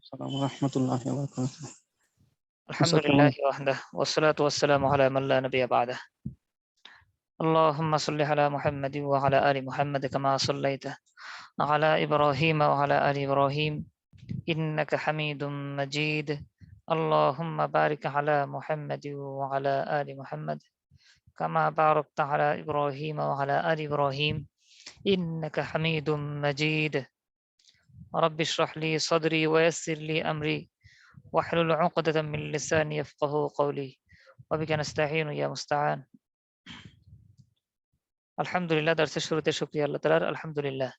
السلام ورحمة الله وبركاته. الحمد لله وحده والصلاة والسلام على من لا نبي بعده. اللهم صل على محمد وعلى آل محمد كما صليت على إبراهيم وعلى آل إبراهيم إنك حميد مجيد. اللهم بارك على محمد وعلى آل محمد كما باركت على إبراهيم وعلى آل إبراهيم إنك حميد مجيد. رب اشرح لي صدري ويسر لي أمري واحلل عقدة من لساني يفقه قولي وبك نستعين يا مستعان. আলহামদুলিল্লাহ, দার্সের শুরুতে শুকরিয়া আল্লাহ তাআলার। আলহামদুলিল্লাহ,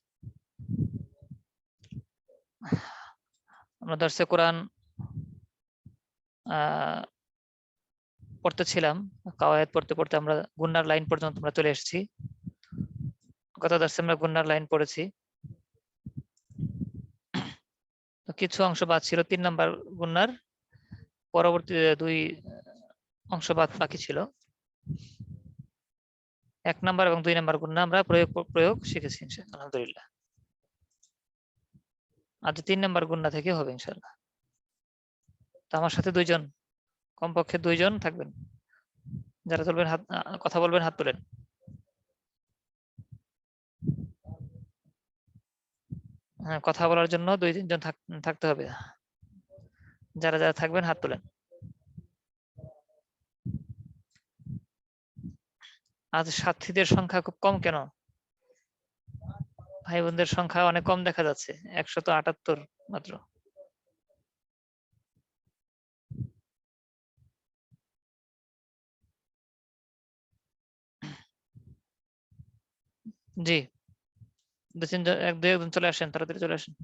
আমরা দার্সে কোরআন পড়তেছিলাম। কাওয়ায়েদ পড়তে পড়তে আমরা গুন্নার লাইন পর্যন্ত আমরা চলে এসেছি। গত দার্সে আমরা গুন্নার লাইন পড়েছি, কিছু অংশ বাদ ছিল। 3 নম্বর গুন্নার পরবর্তী 2 অংশ বাকি ছিল। 1 নম্বর এবং 2 নম্বর গুন্না আমরা প্রয়োগ শিখেছি আলহামদুলিল্লাহ। আজ 3 নম্বর গুন্না থেকে হবে ইনশাআল্লাহ। তো আমার সাথে 2 জন, কমপক্ষে 2 জন থাকবেন। যারা তুলবেন হাত, কথা বলবেন হাত তোলেন। হ্যাঁ, কথা বলার জন্য 2-3 জন থাকতে হবে। যারা যারা থাকবেন হাত তোলেন। আজ সাথীদের সংখ্যা খুব কম কেন? ভাই বোনদের সংখ্যা অনেক কম দেখা যাচ্ছে, 178 মাত্র। জি, 2-3 জন, 1-2 জন চলে আসেন, তাড়াতাড়ি চলে আসেন।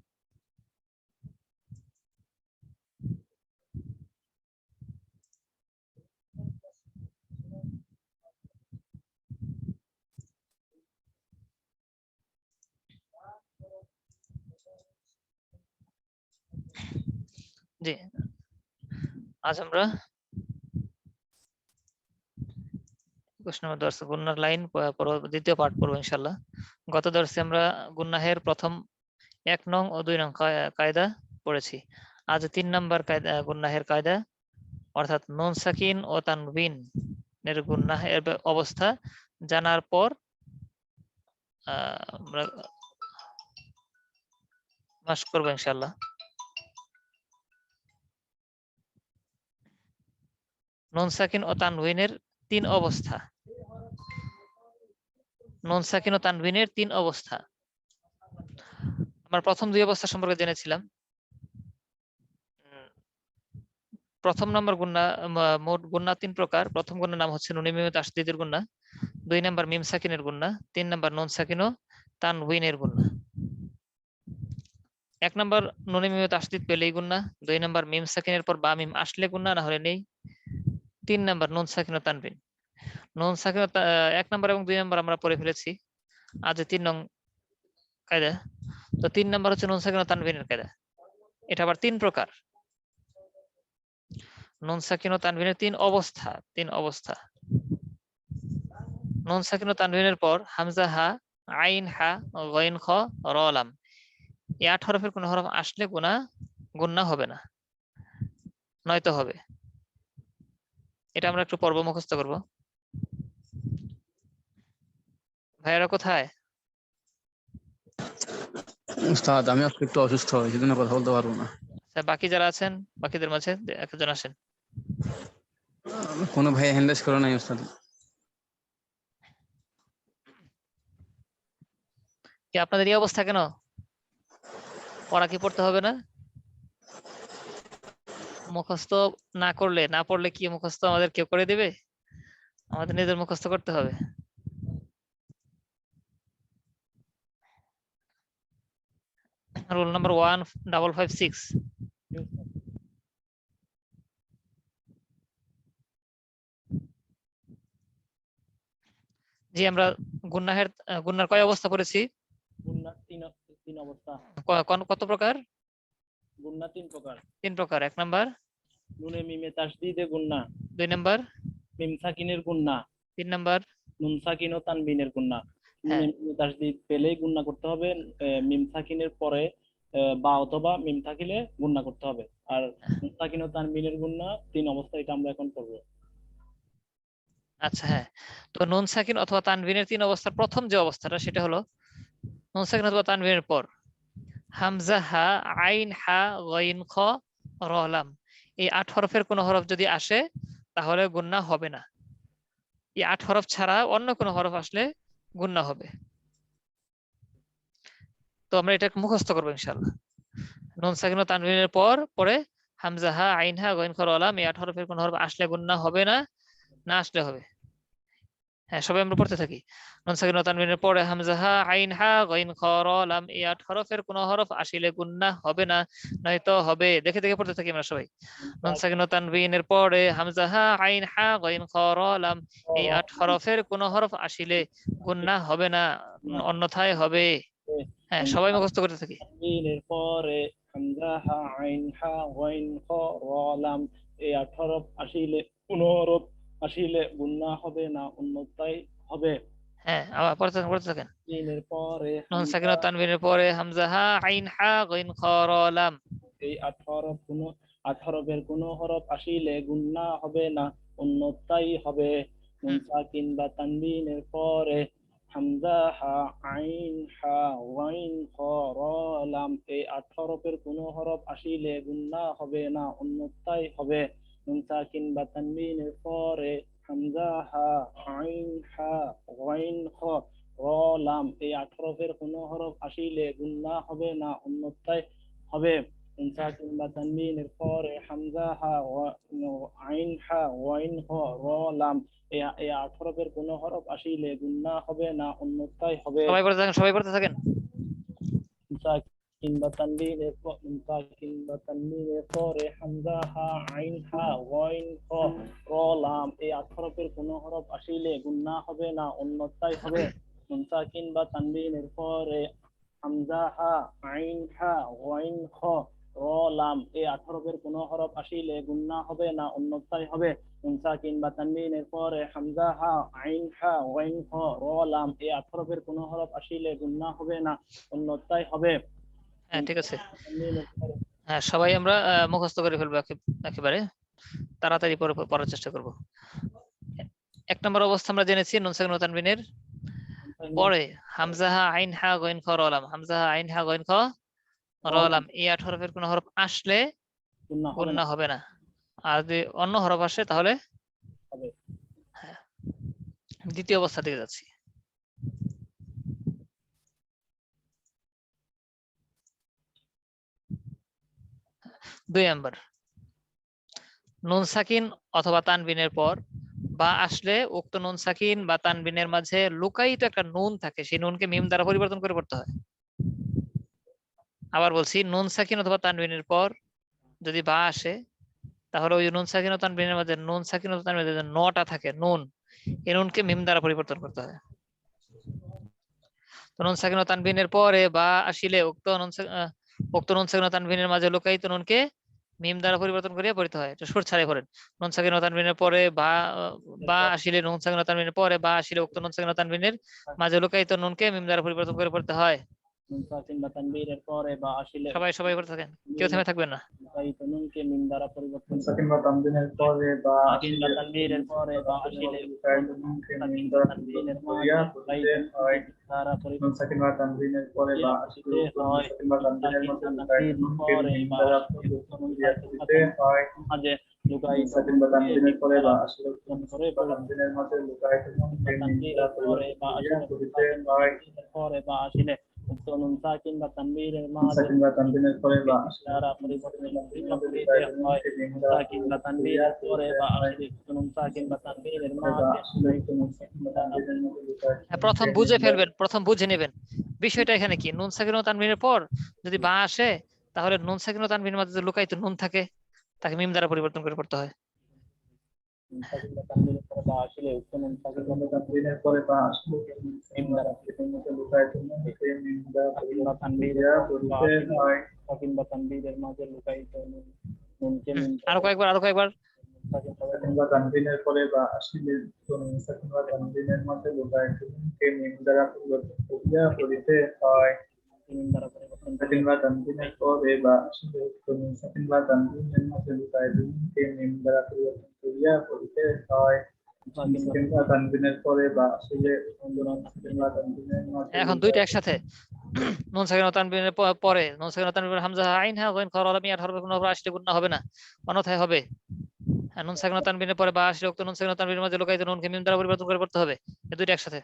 জি, আজ আমরা গুন্নার লাইন দ্বিতীয় পার্ট পড়বো ইনশাআল্লাহ। গত দর্শে আমরা গুন্নাহের প্রথম 1 নং ও 2 নং কায়দা পড়েছি। আজ 3 নম্বর গুন্নাহের কায়দা, অর্থাৎ নুন সাকিন ও তানবিন এর গুন্নাহের অবস্থা জানার পর আমরা মাস করবো ইনশাআল্লাহ। নুন সাকিন ও তানবিনের 3 অবস্থা। নুন সাকিন ও তানবিনের 3 অবস্থা। আমরা প্রথম 2 অবস্থা সম্পর্কে জেনেছিলাম। প্রথম নম্বর গুন্না, মোট গুন্না 3 প্রকার। প্রথম গুন্নার নাম হচ্ছে নুনে মিমে তাসদীদের গুন্না, 2 নম্বর মিম সাকিনের গুন্না, 3 নম্বর নুন সাকিন ও তানবিনের গুন্না। 1 নম্বর নুনে মিমে তাসদীদ পেলেই গুন্না, 2 নম্বর মিম সাকিনের পর বা মিম আসলে গুন্না, না হলে নেই, 3 নম্বর নুন সাকিন ও তানবিন। নুন সাকিন 1 নম্বর এবং 2 নম্বর আমরা পড়ে ফেলেছি। আজ 3 নং কায়দা। তো 3 নম্বর হচ্ছে নুন সাকিন ও তানবিনের কায়দা। এটা আবার 3 প্রকার। নুন সাকিন ও তানবিনের 3 অবস্থা। নুন সাকিন ও তানবিনের পর হামজা হা, আইন হা, গইন খ, র লাম, এই 8 হরফের কোন হরফ আসলে গুন্না হবে না, নয়তো হবে। এটা আমরা একটু পর্ব মুখস্থ করব। ভাইয়ারা কোথায়? উস্তাদ, আমি আজকে একটু অসুস্থ, এই জন্য কথা বলতে পারবো না। বাকি যারা আছেন, বাকিদের মাঝে একজন আসেন। কোনো ভাই হ্যান্ড রাইজ করে নাই উস্তাদ। কি আপনাদের এই অবস্থা কেন? পড়া কি পড়তে হবে না? মুখস্থ না পড়লে কি মুখস্থ আমাদের কেউ করে দিবে? আমাদের নিজের মুখস্থ করতে হবে। Roll number 1556। জি, আমরা গুন্নার কয় অবস্থা পড়েছি? গুন্নার তিন অবস্থা। কত প্রকার? গুন্না 3 প্রকার। 3 প্রকার। 1 নাম্বার নুনে মিমে তাসদীদে গুন্না, 2 নাম্বার মিম সাকিনের গুন্না, 3 নাম্বার নুন সাকিন ও তানবিনের গুন্না। হ্যাঁ। নুনে মিমে তাসদীদ পেলেই গুন্না করতে হবে, মিম সাকিনের পরে বা অথবা মিম থাকিলে গুণনা করতে হবে। আর নুন সাকিন ও তানবিনের গুণনা 3 অবস্থা, এটা আমরা এখন করবো। আচ্ছা হ্যাঁ, তো নুন সাকিন অথবা তানবিনের 3 অবস্থার প্রথম যে অবস্থাটা সেটা হলো নুন সাকিন অথবা তানবিনের পর হামজা হা, আইন হা, গইন খ, র লাম, এই 8 হরফের কোন হরফ যদি আসে তাহলে গুণনা হবে না। এই 8 হরফ ছাড়া অন্য কোনো হরফ আসলে গুণনা হবে। তো আমরা এটা মুখস্থ করবো ইনশাআল্লাহ। নুন সাকিন ও তানবিনের পর পরে হামজা হা, আইন হা, গইন খ, র লাম, এই 8 হরফের কোন হরফ আসলে গুণনা হবে না, না আসলে হবে। হ্যাঁ, সবাই আমরা পড়তে থাকি। নুন সাকিন ও তানবিনের পরে হামজা হা, আইন হা, গইন খ, র লাম, এই 8 হরফের কোন হরফ আসিলে গুণনা হবে না, নয়তো হবে। দেখে দেখে পড়তে থাকি আমরা সবাই। নুন সাকিন ও তানবিনের পরে হামজা হা, আইন হা, গইন খ, র লাম, এই 8 হরফের কোন হরফ আসিলে গুণনা হবে না, অন্যথায় হবে। হ্যাঁ, সবাই মুখস্থ করতে থাকি। তানবিনের পরে হামজা হা, আইন হা, গইন খ, র লাম, এই 8 হরফ আসিলে, কোন হরফ আসিলে গুণনা হবে না, অন্যথায় হবে। হ্যাঁ, আবার পড়তে থাকেন। তানবিনের পরে নুন সাকিন হামজা, ও তানবিনের পরে হামজা হা, আইন হা, গইন খ, র লাম, এই 8 হরফ, কোন 8 হরফের কোন হরফ আসিলে গুণনা হবে না, অন্যথায় হবে। নুন সাকিন বা তানবিনের পরে হামজা হা, আইন হা, ওয়াইন খ, র লাম, এই 8 হরফের কোন হরফ আসিলে গুণনা হবে না, অন্যথায় হবে। নুন সাকিন বা তানবিনের পরে হামজা হা, আইন হা, ওয়াইন খ, র লাম, এই 8 হরফের কোন হরফ আসিলে গুণনা হবে না, অন্যথায় হবে। নুন সাকিন বা তানবিনের পরে হামজা হা, আইন হা, ওয়াইন হ, র লাম, এই 8 হরফের কোন হরফ আসিলে গুণনা হবে না, অন্যথায় হবে। সবাই পড়তে থাকেন, সবাই পড়তে থাকেন। নুন সাকিন বা তানবিনের পরে হামজা হা, আইন হা, ওয়াইন হ, র লাম, এই 8 হরফের কোন হরফ আসিলে গুণনা হবে না, অন্যথায় হবে। নুন সাকিন বা তানবিনের পরে হামজা হা, আইন হা, ওয়াইন খ, র লাম, এই 8 হরফের কোন হরফ আসিলে গুণনা হবে না, অন্যথায় হবে। নুন সাকিন বা তানবিনের পরে হামজা হা, আইন হা, ওয়াইন খ, র লাম, এই 8 হরফের কোন হরফ আসিলে গুণনা হবে না, অন্যথায় হবে। হ্যাঁ, ঠিক আছে। তানবিনের পরে হ্যাঁ, সবাই আমরা মুখস্থ করে ফেলবো একেবারে তাড়াতাড়ি পড়ার চেষ্টা করব। 1 নম্বর অবস্থা আমরা জেনেছি নুন সাকিন ও তানবিনের পরে হামজা হা, আইন হা, গইন খ, র লাম, হামজা হা, আইন হা, গইন খ, র লাম, এই 8 হরফের কোন হরফ আসলে গুণনা হবে না, গুণনা হবে না, আর যদি অন্য হরফ আসে তাহলে হবে। হ্যাঁ। দ্বিতীয় অবস্থা দিকে যাচ্ছি। দুই নম্বর, নুন সাকিন অথবা তানবিনের পর বা আসলে উক্ত নুন সাকিন বা তানবিনের মাঝে লুকায়িত একটা নুন থাকে, সেই নুনকে মিম দ্বারা পরিবর্তন করে পড়তে হয়। আবার বলছি, নুন সাকিন অথবা তানবিনের পর যদি বা আসে তাহলে ওই নুন সাকিন ও তানবিনের মাঝে নুন সাকিন ও তানবিনের যে নটা থাকে নুন, এই নুনকে মিম দ্বারা পরিবর্তন করতে হয়। তো নুন সাকিন ও তানবিনের পরে বা আসিলে উক্ত নুন সাকিন ও তানবিনের মাঝে লুকায়িত নুনকে মিম দ্বারা পরিবর্তন করিয়া পড়িতে হয়। এটা সুর ছাড়াই পড়েন। নুন সাকিন ও তানবিনের পরে বা আসিলে, নুন সাকিন ও তানবিনের পরে বা আসিলে উক্ত নুন সাকিন ও তানবিনের মাঝে লুকায়িত নুনকে মিম দ্বারা পরিবর্তন করে পড়তে হয়। নুন সাকিন বা তানবিনের পরে বা আসিলে সবাই সবাই পড়তে থাকেন, কেউ থেমে থাকবেন না। লুকায়িত নুনকে মিম দ্বারা পরিবর্তন সাকিন বা তানবিনের পরে বা সাকিন বা তানবিনের পরে বা আসিলে লুকায়িত নুনকে মিম সাকিন বা দ্বারা তানবিনের পরিবর্তন করিয়া পড়িতে হয়। দ্বারা নুন পরিবর্তন সাকিন বা তানবিনের পরে বা আসিলে উক্ত নুন হয়। সাকিন বা তানবিনের সাকিন মধ্যে বা লুকায়িত তানবিনের নুনকে পরে মিম বা দ্বারা আসিলে পরিবর্তন নুন করিয়া সাকিন বা পড়িতে হয়। মাঝে নুন লুকায়িত সাকিন বা নুনকে তানবিনের মিম পরে দ্বারা বা আসিলে উক্ত নুন পরিবর্তন করে সাকিন বা তানবিনের মধ্যে লুকায়িত নুনকে মিম দ্বারা পরে পরিবর্তন বা করিয়া আসিলে পড়িতে সাকিন বা হয়। তানবিনের পরে বা আসিলে উক্ত নুন সাকিন বা তানবিনের নুন মাঝে সাকিন বা তানবিনের পরে বা আসিলে দ্বারা উক্ত নুন সাকিন পরিবর্তন বা তানবিনের মধ্যে করিতে লুকায়িত হয়। নুনকে মিম নুন দ্বারা সাকিন বা পরিবর্তন করিয়া তানবিনের পরে পড়িতে বা হয়। আসিলে উক্ত নুন সাকিন বা তানবিনের পরে বা মাঝে আসলে উক্ত নুন সাকিন বা তানবিনের মধ্যে লুকায়িত হ্যাঁ, নুনকে প্রথম মিম বুঝে দ্বারা ফেলবেন, প্রথম বুঝে নেবেন বিষয়টা এখানে কি। নুন সাকিন ও তানবিনের পর যদি বা আসে তাহলে নুন সাকিন ও তানবিনের মাঝে যে লুকায়িত নুন থাকে তাকে মিম দ্বারা পরিবর্তন করে পড়তে হয়। নুন সাকিন বা তানবিনের পরে বা আসিলে উক্ত নুন সাকিন বা তানবিনের পরে বা আসলে মিম দ্বারা তানবিনের মধ্যে লুকায়িত নুনকে মিম দ্বারা সাকিন বা পরিবর্তন তানবিনের করিয়া পরে বা পড়িতে আসিলে হয়। সাকিন বা তানবিনের মাঝে লুকায়িত নুনকে মিম আরো কয়েকবার, আরো কয়েকবার। সাকিন বা সাকিন বা তানবিনের পরে বা আসলে সাকিন বা তানবিনের মধ্যে লুকায়িত নুনকে মিম দ্বারা পরিবর্তন করিয়া পড়িতে হয়। মিম দ্বারা পরিবর্তন সাকিন বা তানবিনের পরে বা আসলে নুন সাকিন বা তানবিনের মধ্যে লুকায় নুনকে মিম দ্বারা পরিবর্তন করিয়া পড়িতে হয়। নুন সাকিন বা তানবিনের পরে বা আসলে নুন সাকিন বা তানবিনের মধ্যে এখন দুইটা একসাথে নুন সাকিন ও তানবিনের পরে নুন সাকিন ও তানবিনের হামজা আইন হা গইন খর আলাম 8 হরফে কোনো হরফ আসলে গুণনা হবে না, অন্যথায় হবে। হ্যাঁ, নুন সাকিন ও তানবিনের পরে বা আসলে উক্ত নুন সাকিন ও তানবিনের মাঝে লুকায়িত নুনকে মিম দ্বারা পরিবর্তন করে পড়তে হবে। এই দুইটা একসাথে।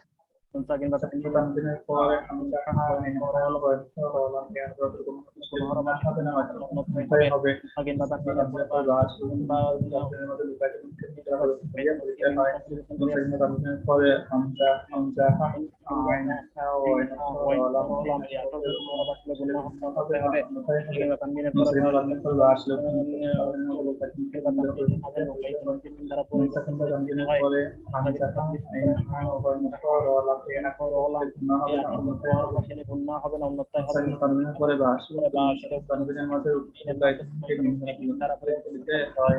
নুন সাকিন বা তানবিনের পরে হামজা আইন হা গইন খর আলাম 8 হরফে কোনো হরফ হবে না, অন্যথায় হবে। সাকিন বা তানবিনের পরে বা তানবিনের মধ্যে লুকায় নুনকে মিম দ্বারা পরিবর্তন করিয়া পড়িতে হয়। নুন সাকিন বা তানবিনের পরে হামজা আইন হা গইন খর আলাম 8 হরফে কোনো হরফ আসলে গুণনা হবে না, অন্যথায় হবে। তানবিনের নুন পরে সাকিন বা তানবিনের পরে বা আসলে পরে হামজা আইন হা গইন খর আলাম 8 হরফে গুণনা হবে না, অন্যথায় হবে। গুণনা হবে না, অন্যথায় হবে। তানবিনের পরে বা আসলে তানবিনের মধ্যে লুকায় নুনকে মিম দ্বারা পরিবর্তন করিতে হয়।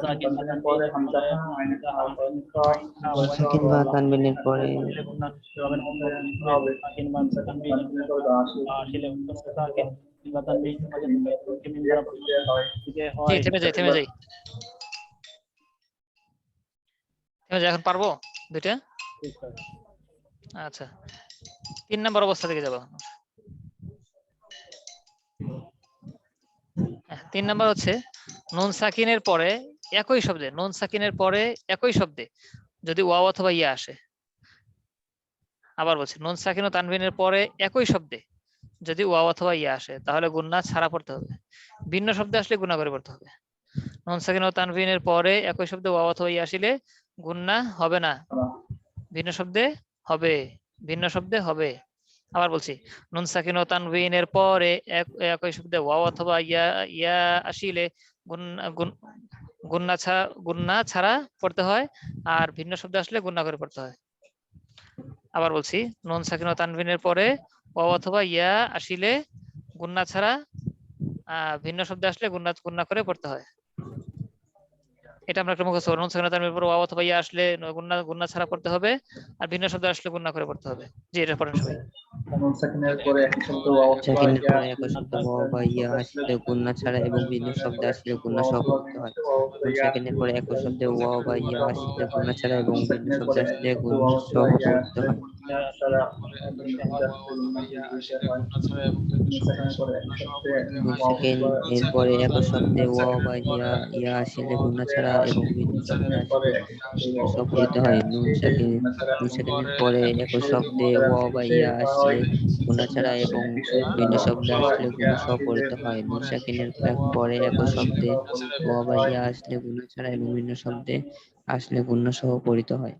তানবিনের পরে হামজা আইন হা গইন খর সাকিন বা তানবিনের পরে হবে। তানবিনের পরে বা আসলে জি, থেমে যাই থেমে যাই এখন পারবো দুইটা। আচ্ছা, 3 নম্বর অবস্থা থেকে যাব। 3 নম্বর হচ্ছে নুন সাকিনের পরে একই শব্দে, নুন সাকিনের পরে একই শব্দে যদি ওয়াও অথবা ইয়া আসে। আবার বলছি, নুন সাকিন ও তানবিনের পরে একই শব্দে যদি ওয়াও অথবা ইয়া আসে তাহলে গুণনা ছাড়া পড়তে হবে, ভিন্ন শব্দে আসলে গুণা করে পড়তে হবে। নুন সাকিন ও তানবিনের পরে একই শব্দে ওয়াও অথবা ইয়া আসলে গুণনা হবে না, ভিন্ন শব্দে হবে, ভিন্ন শব্দে হবে। আবার বলছি, নুন সাকিন ও তানবিনের পরে একই শব্দে ওয়াও অথবা ইয়া ইয়া আসিলে গুণনা ছাড়া পড়তে হয়, আর ভিন্ন শব্দে আসলে গুণনা করে পড়তে হয়। আবার বলছি, নুন সাকিন ও তানবিনের পরে ওয়াও অথবা ইয়া আসিলে গুণনা ছাড়া ভিন্ন শব্দে আসলে গুণনা করে পড়তে হয়। এটা আমরা একটা মুখস্থ, নুন সাকিন ও তানবিনের পরে ওয়াও অথবা ইয়া আসলে গুণনা ছাড়া পড়তে হবে, আর ভিন্ন শব্দে আসলে গুণনা করে পড়তে হবে। জি, এটা পড়েন সবাই। নুন সাকিনের পরে একই শব্দ ওয়াও অথবা সাকিনের ইয়া পরে একই শব্দ ওয়াও বা ইয়া আসলে গুণনা ছাড়া এবং ভিন্ন শব্দে আসলে গুণনা সহ পড়তে হয়। নুন সাকিনের পরে একই শব্দে ওয়াও বা ইয়া আসলে গুণনা ছাড়া এবং ভিন্ন শব্দে আসলে গুণনা সহ পড়তে হয়। নুন সাকিনের পরে একই শব্দে ওয়াও বা ইয়া আসলে গুণনা ছাড়া এবং ভিন্ন শব্দে আসলে গুণনা সহ পড়তে হয়। নুন সাকিনের পরে একই শব্দে ওয়াও বা ইয়া আসলে গুণা ছাড়া এবং ভিন্ন শব্দে আসলে গুণা সহ পড়তে হয়। নুন সাকিনের পরে একই শব্দে ওয়া বা ইয়া আসলে গুণা ছাড়া এবং ভিন্ন শব্দে আসলে গুণা সহ পড়তে হয়।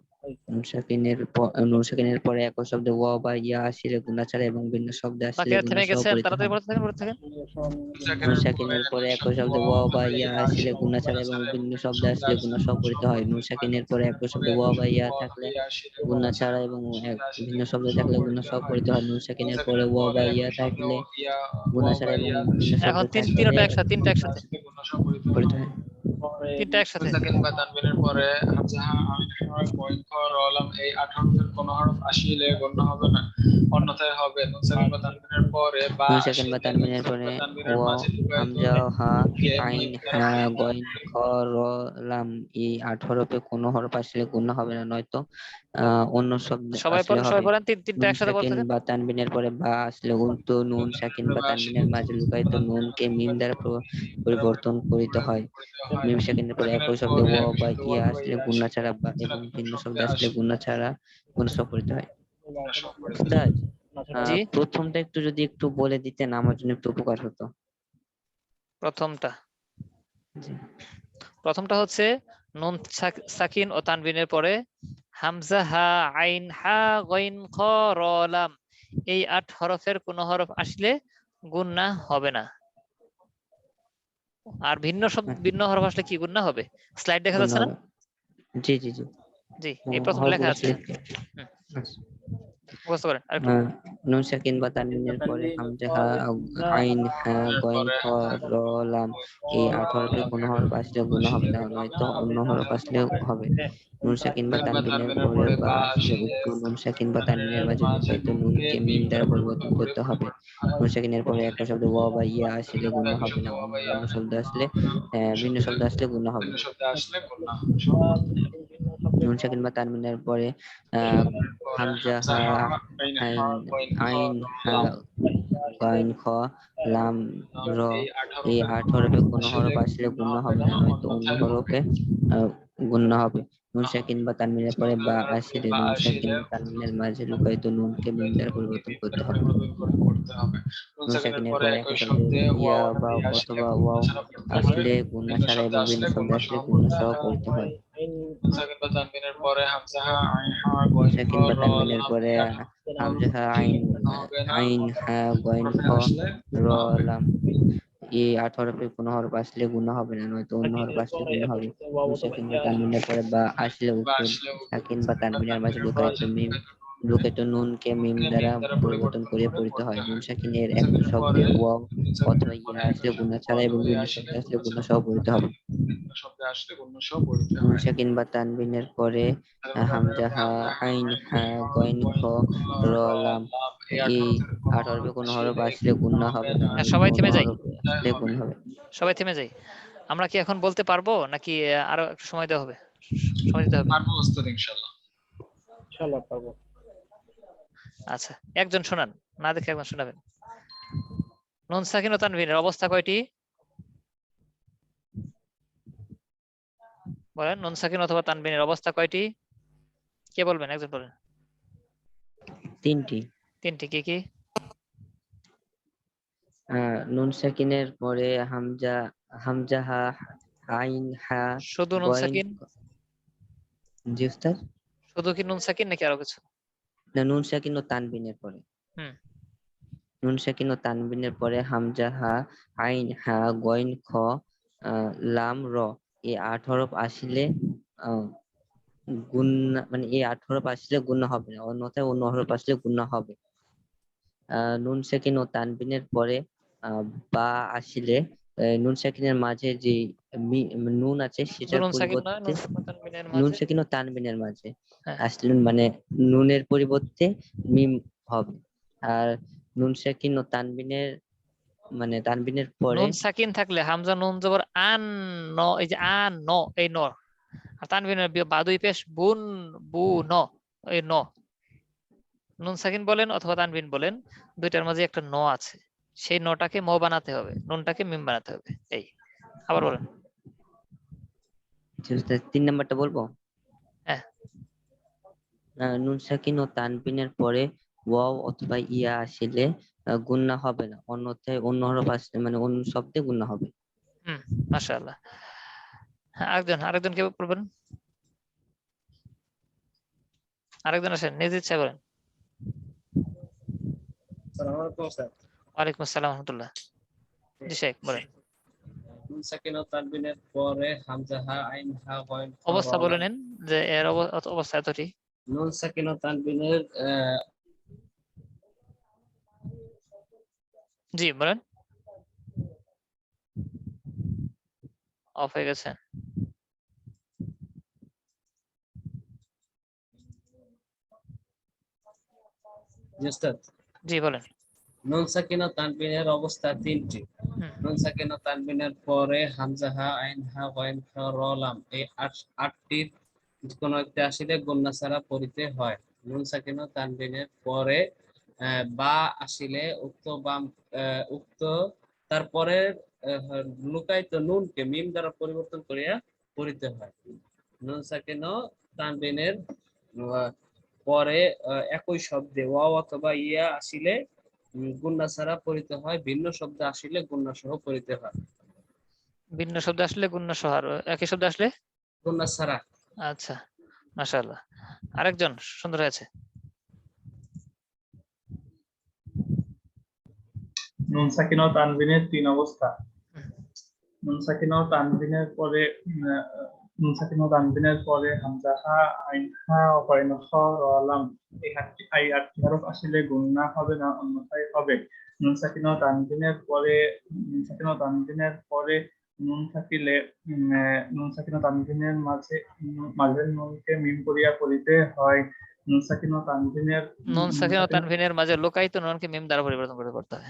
নুন সাকিনের পরে একই শব্দে ওয়া বা ইয়া আসলে গুণা ছাড়া এবং ভিন্ন শব্দে আসলে বাকিরা গুণা থেমে সহ গেছে, পড়তে তাড়াতাড়ি হয়। পড়তে থাকেন। নুন সাকিনের পরে একই শব্দে ওয়া বা ইয়া আসলে গুণা ছাড়া এবং ভিন্ন শব্দে আসলে গুণা সহ পড়তে হয়। নুন সাকিনের পরে একই শব্দে ওয়া বা ইয়া থাকলে গুণা ছাড়া এবং ভিন্ন শব্দ থাকলে গুণা সহ পড়তে হয়। নুন সাকিনের পরে ওয়া বা ইয়া থাকলে গুণা ছাড়া এবং ভিন্ন শব্দ এখন থাকলে তিনটা একসাথে পড়তে হয়। তিনটা একসাথে। সাকিন বা তানবিনের পরে হামজা আইন হা গইন খর আলাম এই 8 হরফের কোন হরফ আসিলে গণ্য হবে না, অন্যথায় হবে। নুন সাকিন বা তানবিনের পরে বা নুন সাকিন বা আসিলে তানবিনের পরে তানবিনের ওয়া মাঝে লুকায়িত হামজা হা নুনকে আইন মিম দ্বারা হা পরিবর্তন গইন খ র লাম এই 8 হরফে কোনো হরফ আসলে গুণ হবে না, নয়তো অন্য শব্দ সবাই আসলে সবাই হবে। পড়েন, তিনটা নুন একসাথে বলতে সাকিন থাকেন। বা তানবিনের পরে বা আসলে উক্ত নুন সাকিন বা তানবিনের মাঝে লুকায়িত নুনকে মিম দ্বারা পরিবর্তন করিতে হয়। মিম সাকিনের পরে একই শব্দে ওয়া বা ইয়া আসলে গুণা ছাড়া এবং ভিন্ন শব্দ আসলে গুণা ছাড়া গুণা সহ পড়তে হয়। উস্তাদ, জি, প্রথমটা যদি একটু বলে দিতেন আমার জন্য একটু উপকার হতো। জি। প্রথমটা হচ্ছে নুন সাকিন ও তানবিনের পরে হামজা হা আইন হা গইন খ র লাম এই 8 হরফের কোন হরফ আসলে গুণনা হবে না, আর ভিন্ন হরফ আসলে কি গুণনা হবে। স্লাইড দেখা গুণ যাচ্ছে না? হবে। জি জি জি। জি, এই প্রথম লেখা হরফগুলো আছে। আসলে হুম। মুখস্থ করেন আরেকটু। নুন সাকিন বা তানবিনের পরে হামজা হা আইন হা গইন খ র লাম এই 8 হরফে কোন হরফ আসলে গুণ হবে না, নয়তো অন্য হরফ আসলে হবে। নুন সাকিন বা তানবিনের পরে বা আসলে উক্ত নুন সাকিন বা তানবিনের মাঝে লুকায়িত নুনকে মিম দ্বারা পরিবর্তন করতে হবে। নুন সাকিনের পরে একটা শব্দ ওয়া বা ইয়া আসলে গুণ হবে না, অন্য শব্দ আসলে ভিন্ন শব্দ আসলে গুণ হবে। ভিন্ন শব্দ আসলে গুণ হবে। নুন সাকিন বা তানবিনের পরে হামজা হা আইন আইন হা গাইন খ লাম র এই 8 হরফে কোন হরফ আসলে গুণ হবে না, নয়তো অন্য হরফে গুণ হবে। নুন সাকিন বা তানবিনের পরে বা আসলে নুন সাকিন বা তানবিনের মাঝে লুকায়িত নুনকে মিম দ্বারা পরিবর্তন করতে হবে। নুন সাকিনের পরে একই শব্দে ইয়া বা অথবা ওয়াও আসলে গুণা ছাড়া এবং ভিন্ন শব্দ আসলে গুণা সহ পড়তে হয়। নুন সাকিন বা তানবিনের পরে হামজা হা আইন হা নুন গইন খ সাকিন বা র তানবিনের লাম পরে এই 8 হামজা হা আইন আইন হা গইন খ র লাম এই 8 হরফে কোন হরফ আসলে গুণা হবে না, নয়তো অন্য হরফ আসলে গুণা হবে। নুন সাকিন বা তানবিনের পরে বা আসলে উক্ত সাকিন বা তানবিনের মাঝে লুকায়িত নুনকে মিম দ্বারা পরিবর্তন করে পড়তে হয়। নুন সাকিনের এক শব্দে ওয়াও অথবা ইয়া আসলে গুণা ছাড়া এবং ভিন্ন শব্দ আসলে গুণা সহ পড়তে হবে। নুন সাকিন বা তানবিনের পরে হামজা হা আইন হা গইন খ র লাম এই 8 হরফে কোন হরফ আসলে গুণা হবে না, নয়তো সবাই অন্য থেমে যাই, হরফ আসলে গুণ হবে। সবাই থেমে যাই। আমরা কি এখন বলতে পারবো নাকি আরো একটু সময় দেওয়া হবে? সময় দিতে হবে। পারবো ওস্তাদ ইনশাআল্লাহ। ইনশাআল্লাহ পারবো। আচ্ছা, একজন শোনান, না দেখে একজন শোনাবেন। নুন সাকিন ও তানবিনের অবস্থা কয়টি? বলেন, নুন সাকিন অথবা তানবিনের অবস্থা কয়টি? কে বলবেন? একজন বলেন। 3টি। 3টি। কি কি? নুন সাকিনের পরে হামজা হা আইন হা শুধু নুন গইন সাকিন? জি উস্তাদ। শুধু কি নুন সাকিন নাকি আরো কিছু? না, নুন সাকিন ও তানবিনের পরে। হুম। নুন সাকিন ও তানবিনের পরে হামজা হা আইন হা গইন খ লাম র এই 8 হরফ আসলে গুণা মানে এই 8 হরফ আসলে গুণা হবে না, অন্যথায় অন্য হরফ আসলে গুণা হবে। নুন সাকিন ও তানবিনের পরে বা আসলে নুন সাকিনের মাঝে যে নুন আছে শুধু সেটার নুন সাকিন নয়, পরিবর্তে নুন সাকিন ও তানবিনের নুন মাঝে। সাকিন ও তানবিনের মাঝে হ্যাঁ। আসলে মানে নুনের পরিবর্তে মিম হবে। আর নুন সাকিন ও তানবিনের মানে তানবিনের পরে নুন সাকিন থাকলে হামজা নুন জবর আন ন, এই যে আন ন, এই ন। আর তানবিনের বাদুই পেশ বুন বু ন, এই ন। নুন সাকিন বলেন অথবা তানবিন বলেন, দুইটার মাঝে একটা ন আছে, সেই নটাকে ম বানাতে হবে, নুনটাকে মিম বানাতে হবে। এই আবার বলেন। 3 নাম্বারটা বলবো। হ্যাঁ। নুন সাকিন ও তানবিনের পরে ওয়াও অথবা ইয়া আসলে গুণা হবে না, অন্যথায় অন্য হরফ আসলে মানে অন্য শব্দে গুণা হবে। মাশাআল্লাহ। হ্যাঁ, আরেকজন কে বলবেন? আরেকজন আসেন, নিজ ইচ্ছা করেন। আসসালামু আলাইকুম স্যার। ওয়ালাইকুম আসসালাম ওয়া রাহমাতুল্লাহ। জি শেখ বলেন। নুন সাকিন ও তানবিনের পরে হামজা হা আইন হা গইন খ র অবস্থা বলে লাম। নেন যে এর অবস্থা এতটি। নুন সাকিন ও তানবিনের জি বলেন। অফ হয়ে গেছে। জি বলেন। নুন সাকিন ও তানবিনের অবস্থা 3টি। নুন সাকিন ও তানবিনের পরে হামজা হা আইন হা গইন খ র লাম এই 8টির কোন একটি আসলে গুণনা ছাড়া পড়িতে হয়। নুন সাকিন ও তানবিনের পরে বা আসিলে উক্ত তারপরে লুকায়িত নুনকে মিম দ্বারা পরিবর্তন করিয়া পড়িতে হয়। নুন সাকিন ও তানবিনের পরে একই শব্দে ওয়াও অথবা ইয়া আসিলে গুণনা ছাড়া পড়িতে হয়, ভিন্ন শব্দ আসিলে গুণনা সহ পড়িতে হয়। ভিন্ন শব্দ আসলে গুণনা সহ, আর একই শব্দ আসলে গুণনা ছাড়া। আচ্ছা, মাশাআল্লাহ। আরেকজন সুন্দর হয়েছে। নুন সাকিন ও তানবিনের 3 অবস্থা। নুন সাকিন ও তানবিনের পরে নুন সাকিন ও তানবিনের পরে হামজা হা আইন হা গইন খ র লাম এই আটটি হরফ আসলে গুণনা হবে না, অন্যথায় হবে। নুন সাকিন ও তানবিনের পরে নুন থাকিলে নুন সাকিন ও তানবিনের মাঝের নুনকে মিম করিয়া পড়িতে হয়। নুন সাকিন ও তানবিনের মাঝে লোকায়িত নুনকে মিম দ্বারা পরিবর্তন করে পড়তে হয়।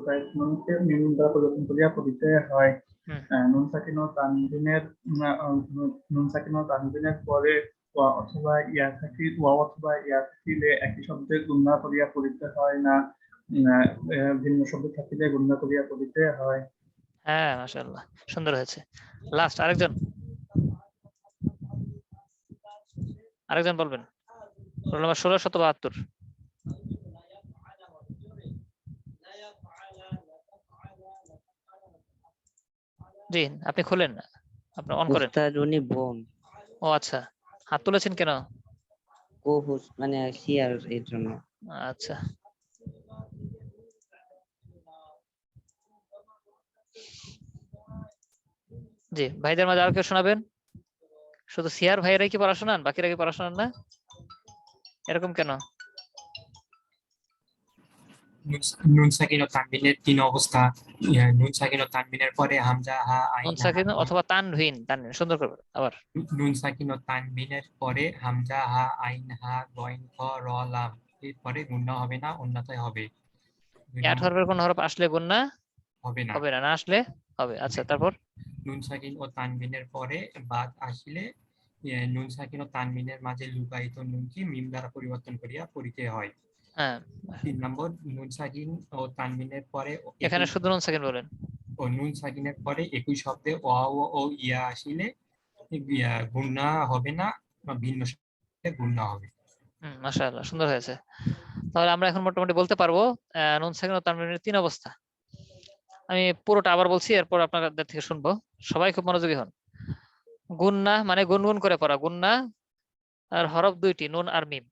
হ্যাঁ, নুনকে মিম দ্বারা পরিবর্তন করিয়া পড়িতে হয়। হুম। নুন সাকিন ও তানবিনের পরে ওয়া অথবা ইয়া থাকিলে একই শব্দে গুণনা করিয়া পড়িতে হয় না, ভিন্ন শব্দ থাকিলে গুণনা করিয়া পড়িতে হয়। হ্যাঁ, মাশাআল্লাহ, সুন্দর হয়েছে। লাস্ট আরেকজন বলবেন। Roll number 1672। জি, আপনি খুলেন, আপনি অন করেন। উস্তাদ উনি বোন, ও আচ্ছা, হাত তুলেছেন কেন? কো মানে শিয়ার এর জন্য। আচ্ছা, জি, ভাইদের মাঝে আর কেউ শোনাবেন? শুধু সিয়ার ভাইয়েরাই কি পড়া শোনান, বাকিরা কি পড়া শোনান না? এরকম কেন? নুন সাকিন ও তানবিনের 3 অবস্থা। নুন সাকিন ও তানবিনের পরে হামজা হা আইন নুন সাকিন অথবা তানভিন, সুন্দর করে আবার। নুন সাকিন ও তানবিনের পরে হামজা হা আইন হা গইন খ র লাম এরপরে গুণনা হবে না, অন্যথায় হবে। আট হরফের কোন হরফ আসলে গুণনা হবে না, না আসলে হবে। আচ্ছা, তারপর নুন সাকিন ও তানবিনের পরে বাদ আসলে নুন সাকিন ও তানবিনের মাঝে লুকায়িত নুনকে মিম দ্বারা পরিবর্তন করিয়া পড়িতে হয়। হ্যাঁ, 3 নম্বর, নুন সাকিন ও তানবিনের পরে এখানে শুধু নুন সাকিন বলেন। নুন সাকিনের পরে একই শব্দে অ ও ইয়া আসলে গুণনা হবে না, বা ভিন্ন শব্দে গুণনা হবে। মাশাআল্লাহ, সুন্দর হয়েছে। তাহলে আমরা এখন মোটামুটি বলতে পারবো নুন সাকিন ও তানবিনের 3 অবস্থা। আমি পুরোটা আবার বলছি, এরপর আপনাদের থেকে শুনবো। সবাই খুব মনোযোগী হন। গুণনা মানে গুনগুন করে পড়া, গুণনা আর হরফ 2টি, নুন আর মিম।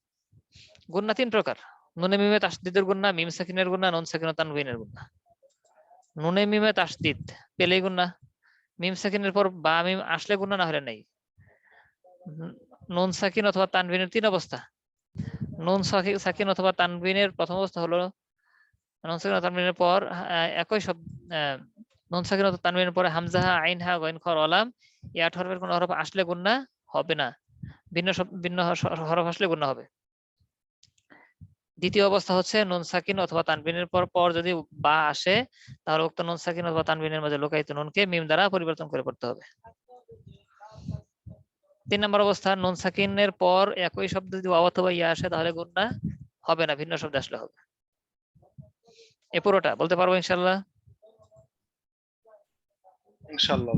গুণনা 3 প্রকার: নুনে মিমে তাসদীদের গুণনা, মিম সাকিনের গুণনা, নুন সাকিন ও তানবিনের গুণনা। নুনে মিমে তাসদীদ পেলেই গুণনা, মিম সাকিনের পর বা মিম আসলে গুণনা, না হলে নাই। নুন সাকিন অথবা তানবিনের 3 অবস্থা। নুন সাকিন অথবা তানবিনের প্রথম অবস্থা হলো নুন সাকিন ও তানবিনের পর একই শব্দ, নুন সাকিন অথবা তানবিনের পরে হামজা হা আইন হা গইন খ র লাম এই 8 হরফের কোন হরফ আসলে গুণনা হবে না, ভিন্ন হরফ আসলে গুণনা হবে। দ্বিতীয় অবস্থা হচ্ছে নুন সাকিন অথবা তানবিনের পর যদি বা আসে, তাহলে উক্ত নুন সাকিন অথবা তানবিনের মাঝে লোকায়িত নুনকে মিম দ্বারা পরিবর্তন করে পড়তে হবে। 3 নম্বর অবস্থা, নুন সাকিনের পর একই শব্দ যদি ওয়াও অথবা ইয়া আসে, তাহলে গুণনা হবে না, ভিন্ন শব্দ আসলে হবে। এই পুরোটা বলতে পারবো ইনশাআল্লাহ? ইনশাআল্লাহ।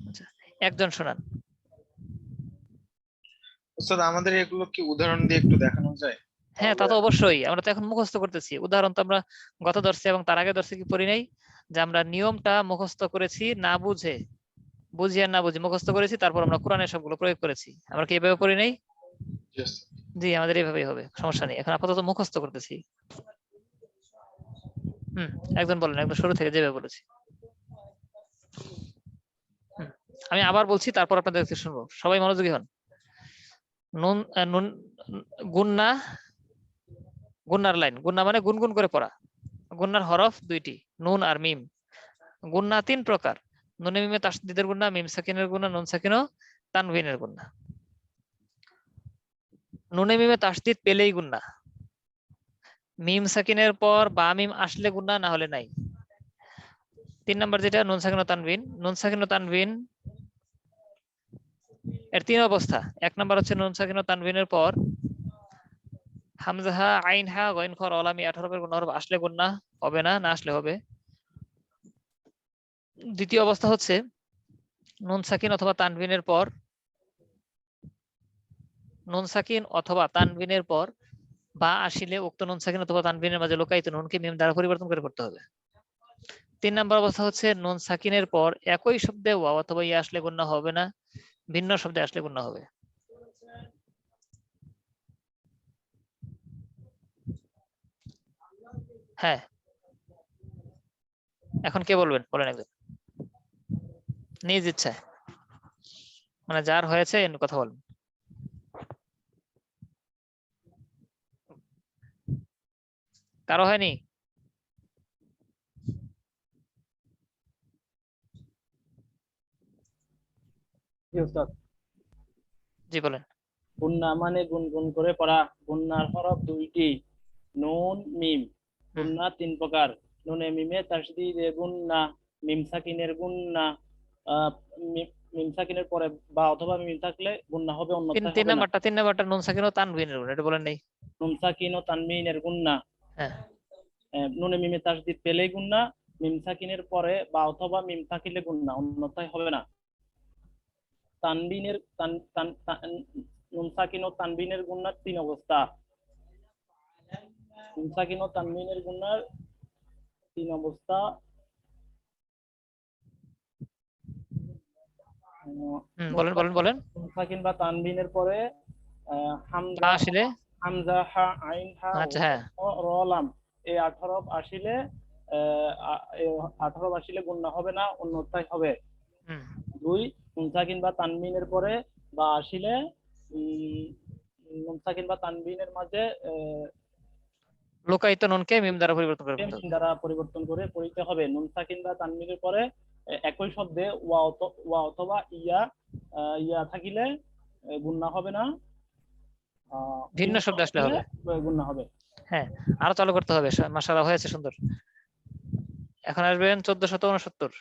আচ্ছা, একজন শোনান। উস্তাদ, আমাদের এগুলো কি উদাহরণ দিয়ে একটু দেখানো যায়? হ্যাঁ, তা তো অবশ্যই। আমরা তো এখন মুখস্থ করতেছি। উদাহরণ তো আমরা গত দর্শে এবং তার আগে দর্শে কি পড়ি নাই, যে আমরা নিয়মটা মুখস্থ করেছি না বুঝে, বুঝি আর না বুঝি মুখস্থ করেছি, তারপর আমরা কোরআনের সবগুলো প্রয়োগ করেছি। আমরা কি এভাবে পড়ি নাই? জি, আমাদের এইভাবেই হবে, সমস্যা নেই। এখন আপাতত মুখস্থ করতেছি। একজন বলেন, একদম শুরু থেকে যেভাবে বলেছি। আমি আবার বলছি, তারপর আপনাদের শুনবো। সবাই মনোযোগী হন। নুন নুন গুণনা, গুণনার লাইন, গুণনা মানে গুনগুন করে পড়া। গুণনার হরফ 2টি, নুন আর মিম। গুণনা 3 প্রকার: নুনে মিমে তাসদীদের গুণনা, মিম সাকিনের গুণনা, নুন সাকিন ও তানবিনের গুণনা। নুনে মিমে তাসদীদ পেলেই গুণনা, মিম সাকিনের পর বা মিম আসলে গুণনা, না হলে নাই। 3 নম্বর যেটা নুন সাকিন ও তানবিন। নুন সাকিন ও তানবিন এর 3 অবস্থা। 1 নম্বর হচ্ছে নুন সাকিন ও তানবিনের পর হামজা হা আইন হা গইন খ র লাম 8 হরফের কোন হরফ আসলে গুণনা হবে না, না আসলে হবে। দ্বিতীয় অবস্থা হচ্ছে নুন সাকিন অথবা তানবিনের পর বা আসলে উক্ত নুন সাকিন অথবা তানবিনের মাঝে লোকায়িত নুনকে মিম দ্বারা পরিবর্তন করে পড়তে হবে। 3 নম্বর অবস্থা হচ্ছে নুন সাকিনের পর একই শব্দে ওয়াও অথবা ইয়া আসলে গুণনা হবে না, ভিন্ন শব্দে আসলে গুণনা হবে। হ্যাঁ, এখন কে বলবেন? বলেন একজন, নিজ ইচ্ছায় মানে যার হয়েছে কথা বলুন। কারো হয়নি? জি উস্তাদ। জি বলেন। গুন্না মানে গুনগুন করে পড়া। গুন্নার হরফ দুইটি, নুন মিম। গুন্না তিন প্রকার, নুনে মিমে তাসদীদে গুন্না, মিম সাকিনের গুন্না। মিম সাকিনের পরে বা অথবা মিম থাকলে গুন্না হবে, অন্যথায় তিন হবে না। নাম্বারটা নুন সাকিন ও তানবিনের গুণ, এটা বলেন নাই? নুন সাকিন ও তানবিনের গুন্না। হ্যাঁ, নুনে মিমে তাসদীদ পেলেই গুন্না, মিম সাকিনের পরে বা অথবা মিম থাকলে গুন্না, অন্যথায় হবে না। তানবিনের নুন সাকিন ও তানবিনের গুন্নার তিন অবস্থা। নুন সাকিন ও তানবিনের গুন্নার তিন অবস্থা। বলেন বলেন বলেন। নুন সাকিন বা তানবিনের পরে হামজা আসলে হামজা হা আইন হা আচ্ছা, হ্যাঁ, র লাম, এই 18 আসিলে 18 আসিলে গুন্না হবে না, অন্যথায় হবে। দুই, নুন সাকিন বা তানবিনের পরে বা আসিলে নুন সাকিন বা তানবিনের মাঝে লুকায়িত নুনকে মিম দ্বারা পরিবর্তন করে ফেলতে মিম হবে। দ্বারা পরিবর্তন করে পড়িতে হবে। নুন সাকিন বা তানবিনের পরে একই শব্দে ওয়া অথবা ইয়া থাকিলে গুন্না হবে না, ভিন্ন শব্দ আসলে হবে, গুন্না হবে। হ্যাঁ। আরো চালু করতে হবে, মাশাআল্লাহ হয়েছে সুন্দর। এখন আসবেন 1469।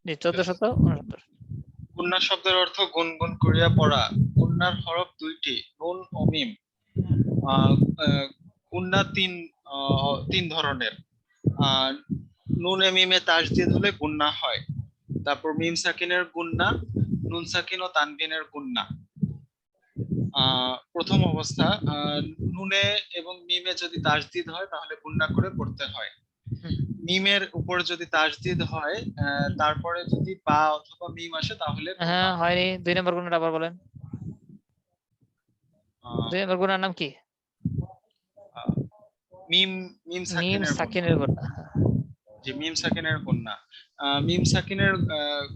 জি, 1469। গুন্না শব্দের অর্থ গুনগুন করিয়া পড়া। গুন্নার হরফ দুইটি, নুন ও মিম। গুন্না তিন ধরনের। নুনে মিমে তাসদীদ হলে গুন্না হয়। তারপর মিম সাকিনের গুন্না, নুন সাকিন ও তানবিনের গুন্না। প্রথম অবস্থা, নুনে এবং মিমে যদি তাসদীদ হয় তাহলে গুন্না করে পড়তে হয়। মিমের উপর যদি তাসদীদ হয়, তারপরে যদি বা অথবা মিম আসে তাহলে হ্যাঁ, হয়নি। 2 নম্বর গুণটা আবার বলেন। 2 নম্বর গুণার নাম কি? মিম মিম সাকিনের সাকিনের গুণ। জি, মিম সাকিনের গুন্না। মিম সাকিনের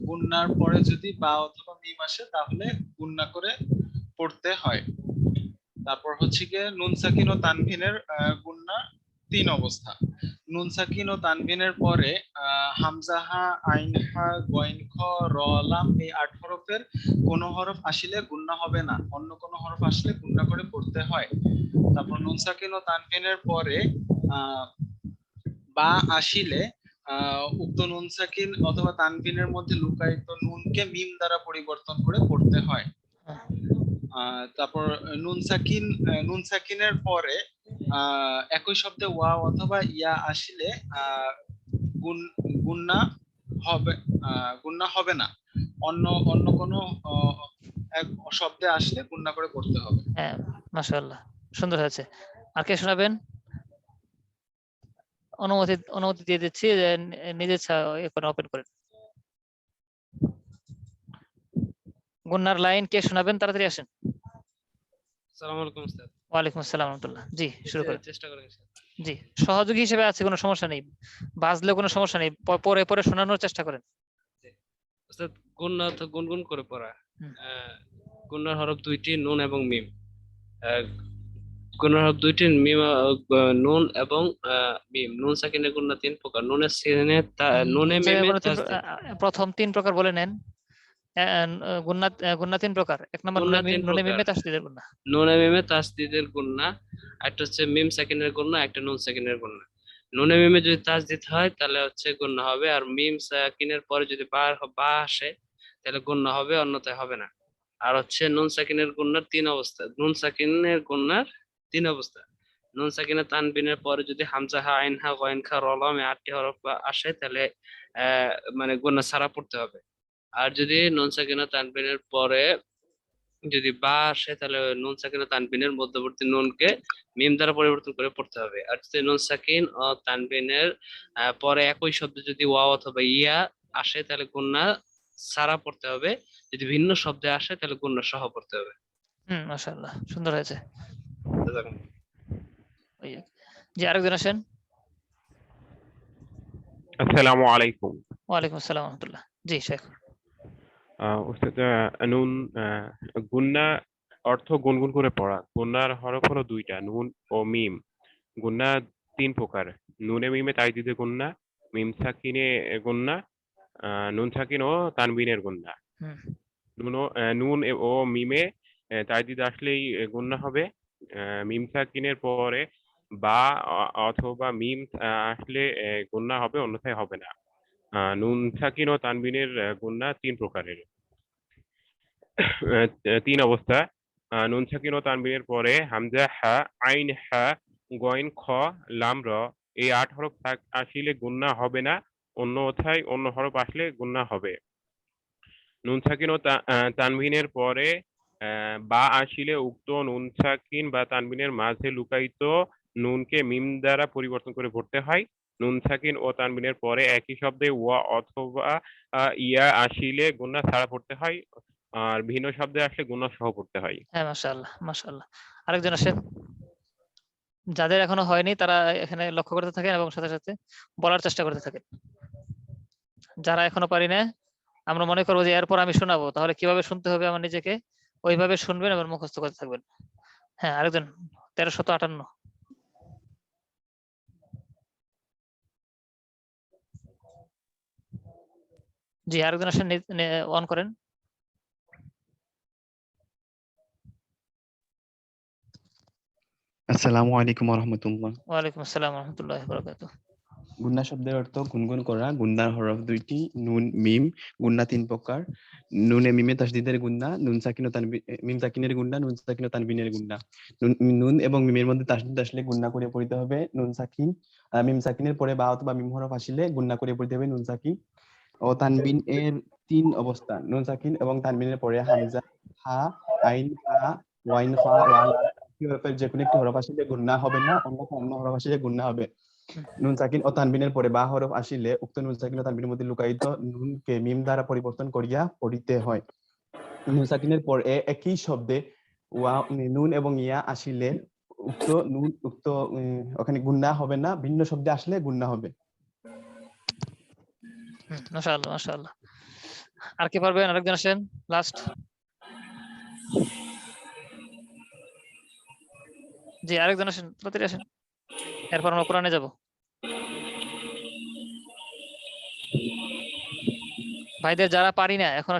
গুন্নার পরে যদি বা অথবা মিম আসে তাহলে গুন্না করে পড়তে হয়। তারপর হচ্ছে গিয়ে নুন সাকিন ও তানভিনের গুন্না তিন অবস্থা। নুন সাকিন ও তানভিনের পরে হামজা হা আইন হা গইন খ র লাম, এই 8 হরফের কোন হরফ আসলে গুন্না হবে না, অন্য কোন হরফ আসলে গুন্না করে পড়তে হয়। তারপর নুন সাকিন ও তানভিনের পরে বা আসিলে উক্ত নুন সাকিন অথবা তানভিনের মধ্যে লুকায়িত নুনকে মিম দ্বারা পরিবর্তন করে পড়তে হয়। তারপর নুন সাকিনের পরে একই শব্দে ওয়া অথবা ইয়া আসিলে গুন্না হবে না, অন্য কোনো এক শব্দে আসলে গুন্না করে পড়তে হবে। হ্যাঁ, মাশাআল্লাহ সুন্দর হয়েছে। আর কে শোনাবেন? অনুমতি দিয়ে দিচ্ছি, নিজের ওপেন করেন। গুন্নার লাইন কে শোনাবেন? তাড়াতাড়ি আসেন। আসসালামু আলাইকুম স্যার। ওয়ালাইকুম আসসালাম রাহমাতুল্লাহ। জি, শুরু করেন। চেষ্টা করেন স্যার। জি, সহযোগী হিসেবে আছে, কোনো সমস্যা নেই, বাজলে কোনো সমস্যা নেই, পরে পরে শোনানোর চেষ্টা করেন। স্যার, গুন্না তো গুনগুন করে পড়া। গুন্নার হরফ দুইটি, নুন এবং মিম। গুন্নার হরফ দুইটি, মিম নুন এবং মিম। নুন সাকিনের গুন্না তিন প্রকার, নুনে মিমে তাসদীদ। প্রথম 3 প্রকার বলে নেন। গুন্না 3 প্রকার। এক নম্বর নুনে মিমে তাসদীদের গুন্না। নুনে মিমে তাসদীদের গুন্না, একটা হচ্ছে মিম সাকিনের গুন্না, একটা নুন সাকিনের গুন্না। নুনে মিমে যদি তাসদীদ হয় তাহলে হচ্ছে গুন্না হবে, আর মিম সাকিনের পরে যদি বা আসে তাহলে গুন্না হবে, অন্যথায় হবে না। আর হচ্ছে নুন সাকিনের গুন্নার তিন অবস্থা। নুন সাকিনের গুন্নার তিন অবস্থা, নুন সাকিনের তানবিনের পরে যদি হামজা হা আইন হা গইন খা র লাম, এই 8টি হরফ আসে তাহলে মানে গুন্না ছাড়া পড়তে হবে। আর যদি নুন সাকিনের তানবিনের পরে যদি বা আসে তাহলে নুন সাকিন ও তানবিনের মধ্যবর্তী নুনকে মিম দ্বারা পরিবর্তন করে পড়তে হবে। আর যদি নুন সাকিন ও তানবিনের পরে একই শব্দ যদি ওয়া অথবা ইয়া আসে তাহলে গুন্না সারা পড়তে হবে, যদি ভিন্ন শব্দে আসে তাহলে গুন্না সহ পড়তে হবে। মাশাআল্লাহ সুন্দর হয়েছে। জি, আরেকজন আসেন। আসসালামু আলাইকুম। ওয়ালাইকুম আসসালাম ওয়া রাহমাতুল্লাহ। জি শেখ। উস্তাদ, নুন গুন্না অর্থ গুনগুন করে পড়া। গুন্নার হরফ হলো দুইটা, নুন ও মিম। গুন্না তিন প্রকার: নুনে মিমে তাজদিদে গুন্না, মিম সাকিনে গুন্না, নুন সাকিন ও তানবিনের গুন্না। হুম, নুন ও মিমে তাজদিদ আসলেই গুন্না হবে। মিম সাকিনের পরে বা অথবা মিম আসলে গুন্না হবে, অন্যথায় হবে না। নুন সাকিন ও তানবিনের গুন্না তিন প্রকারের। তিন অবস্থা: নুন সাকিন ও তানবিনের পরে হামজা, হা, আইন, হা, গইন, খ, লাম, র, এই 8 হরফ আসলে গুন্না হবে না, অন্যথায় অন্য হরফ আসলে গুন্না হবে। নুন সাকিন ও তানবিনের পরে বা আসিলে উক্ত নুন সাকিন বা তানবিনের মাঝে লুকায়িত নুনকে মিম দ্বারা পরিবর্তন করে পড়তে হয়। নুন সাকিন ও তানবিনের পরে একই শব্দে ওয়া অথবা ইয়া আসিলে গুন্না ছাড়া পড়তে হয়, আর ভিন্ন শব্দে আসলে গুন্না সহ পড়তে হয়। হ্যাঁ, মাশাআল্লাহ মাশাআল্লাহ। আরেকজন আসেন, যাদের এখনো হয়নি তারা এখানে লক্ষ্য করতে থাকেন এবং সাথে সাথে বলার চেষ্টা করতে থাকেন। যারা এখনো পারি না, আমরা মনে করবো যে এরপর আমি শোনাবো, তাহলে কিভাবে শুনতে হবে আমার নিজেকে, ওইভাবে শুনবেন এবং মুখস্থ করতে থাকবেন। হ্যাঁ, আরেকজন 1358। জি, আরেকজন আসেন, অন করেন। আসসালামু আলাইকুম রহমতুল্লাহ। ওয়ালাইকুম আসসালাম ওয়া রাহমাতুল্লাহি ওয়া বারাকাতুহু। গুন্না শব্দের অর্থ গুনগুন করা। গুন্নার হরফ দুইটি, নুন মিম। গুন্না তিন প্রকার: নুনে মিমে তাসদিদের গুন্না, নুন সাকিন ও তানবিন, মিম সাকিনের গুন্না, নুন সাকিন ও তানবিনের গুন্না। নুন এবং মিমের মধ্যে তাসদিদ আসলে গুন্না করে পড়তে হবে নুন সাকিন। মিম সাকিনের পরে বা অথবা মিম হরফ আসলে গুন্না করে পড়তে হবে নুন সাকিন। ও তানবিন এর তিন অবস্থা: নুন সাকিন এবং তানবিনের পরে হামজা, হা, আইন, হা, ওয়াইন, ফা, লাম, হরফের যে কোনো একটি হরফ আসলে গুন্না হবে না, অন্য হরফ আসলে গুন্না হবে। নুন সাকিন ও তানবিনের পরে বা হরফ আসিলে উক্ত নুন সাকিন ও তানবিনের মধ্যে লুকায়িত নুনকে মিম দ্বারা পরিবর্তন করিয়া পড়িতে হয়। নুন সাকিনের পর একই শব্দে নুন এবং ইয়া আসিলে উক্ত ওখানে গুন্না হবে না, ভিন্ন শব্দে আসলে গুন্না হবে। মাশাআল্লাহ মাশাআল্লাহ। আর কি পারবেন? আরেকজন আসেন, লাস্ট। জি, আরেকজন আসেন, তাড়াতাড়ি আসেন, এরপর আমরা কোরআনে যাব। ভাইদের যারা পারি না, এখনো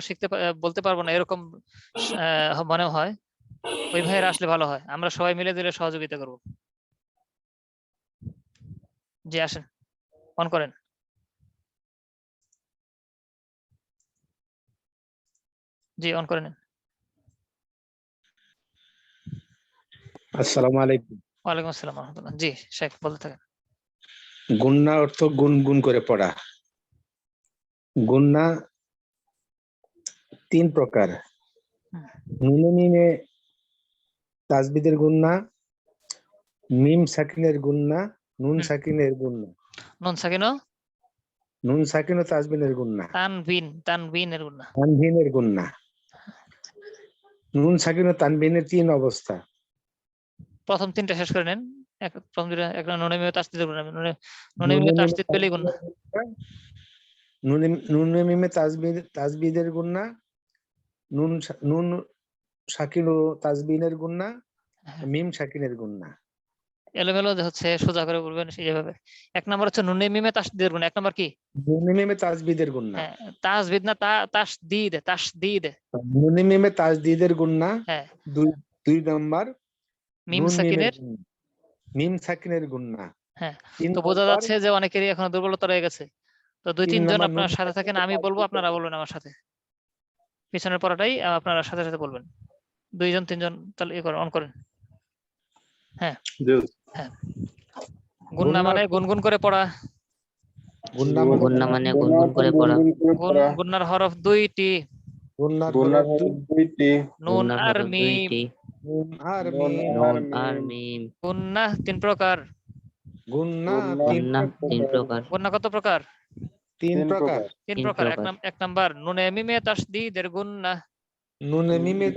বলতে পারবো না এরকম মনে হয়, ওই ভাইয়েরা আসলে ভালো হয়, আমরা সবাই মিলে দিলে সহযোগিতা করব। জি আসেন, অন করেন। জি, অন করেন। আসসালামু আলাইকুম। ওয়ালাইকুম আসসালাম ওয়া রাহমাতুল্লাহ। জি শেখ, বলতে থাকেন। গুন্না অর্থ গুনগুন করে পড়া। গুন্না তিন প্রকার: নুনে মিমে তাসদিদের গুন্না, মিম সাকিনের গুন্না, নুন সাকিনের গুন্না। নুন সাকিন ও তাসবিনের গুন্না, তানবিনের গুন্না। তানভিনের গুন্না। নুন সাকিন ও তানবিনের তিন অবস্থা। প্রথম তিনটা শেষ করে নেন। প্রথম দুটো, একটা নুনে মিমে তাসদিদের গুন্না। নুনে মিমে তাসদিদ পেলেই গুন্না। নুনে মিমে তাসবিদের গুন্না, নুন সাকিন ও তাসবিনের গুন্না, মিম সাকিনের গুন্না। এলোমেলো হচ্ছে, সোজা করে বলবেন সেইভাবে। এক নাম্বার হচ্ছে নুনে মিমে তাসদিদের গুন্না। এক নাম্বার কি? নুনে মিমে তাসবিদের গুন্না। হ্যাঁ, তাসবিদ না, তাসদিদ। নুনে মিমে তাসদিদের গুন্না। হ্যাঁ। দুই নাম্বার মিম সাকিনের গুন্না। হ্যাঁ, তো বোঝা যাচ্ছে যে অনেকেরই এখনো দুর্বলতা রয়ে গেছে। তো 2-3 জন আপনার সাথে থাকেন, আমি বলবো, আপনারা বলবেন আমার সাথে। পিছনের পড়াটাই আপনারা সাথে সাথে বলবেন। 2-3 জন তাহলে অন করেন। হ্যাঁ হ্যাঁ। গুন্না মানে গুনগুন করে পড়া। গুন্না মানে গুনগুন করে পড়া। গুন্নার হরফ দুইটি। নুন আর মিম। গুন্না তিন প্রকার। গুন্না তিন প্রকার। গুন্না কত প্রকার? তিন প্রকার। এক নাম্বার নুনে মিমে তাসদিদের গুন্না। নুনে মিমে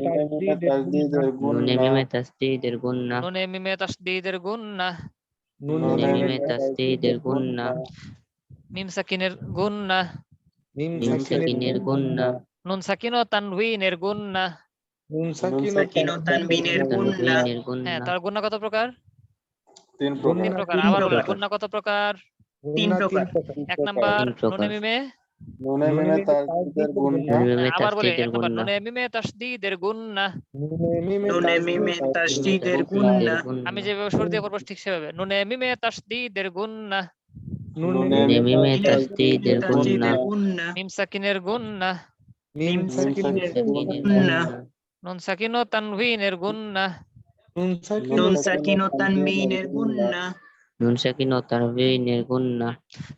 তাসদিদের গুন্না। নুনে মিমে তাসদিদের গুন্না। মিম সাকিনের গুন্না, মিম মিম সাকিনের গুন্না, নুন সাকিন ও তানবিনের গুন্না। নুন সাকিন ও তানবিনের গুন্না। তানবিনের হ্যাঁ, গুন্না, তার গুন্না কত প্রকার? 3 তিন গুন্না প্রকার। তিন আবার বলেন, প্রকার। গুন্না কত প্রকার? গুন্না তিন প্রকার। 1 নাম্বার 3 প্রকার। নুনে মিমে। নুনে মিমে তাসদিদের গুন্না, নুনে মিমে আবার বলে তাসদীদের 1 নাম্বার গুন্না, নুনে মিমে তাসদীদের গুন্না। নুনে মিমে তাসদিদের তাসদীদের আমি গুন্না, যেভাবে সুর দিয়ে পড়বো ঠিক সেভাবে, নুনে মিমে তাসদীদের গুন্না, নুনে নুনে মিমে তাসদিদের তাসদীদের গুন্না, মিম সাকিনের গুন্না, মিম সাকিনের সাকিনের গুন্না। গুন্না, নুন সাকিন ও তানবিনের গুন্না। নুন সাকিন ও তানবিনের গুন্না, নুন সাকিন ও তানবিনের গুন্না।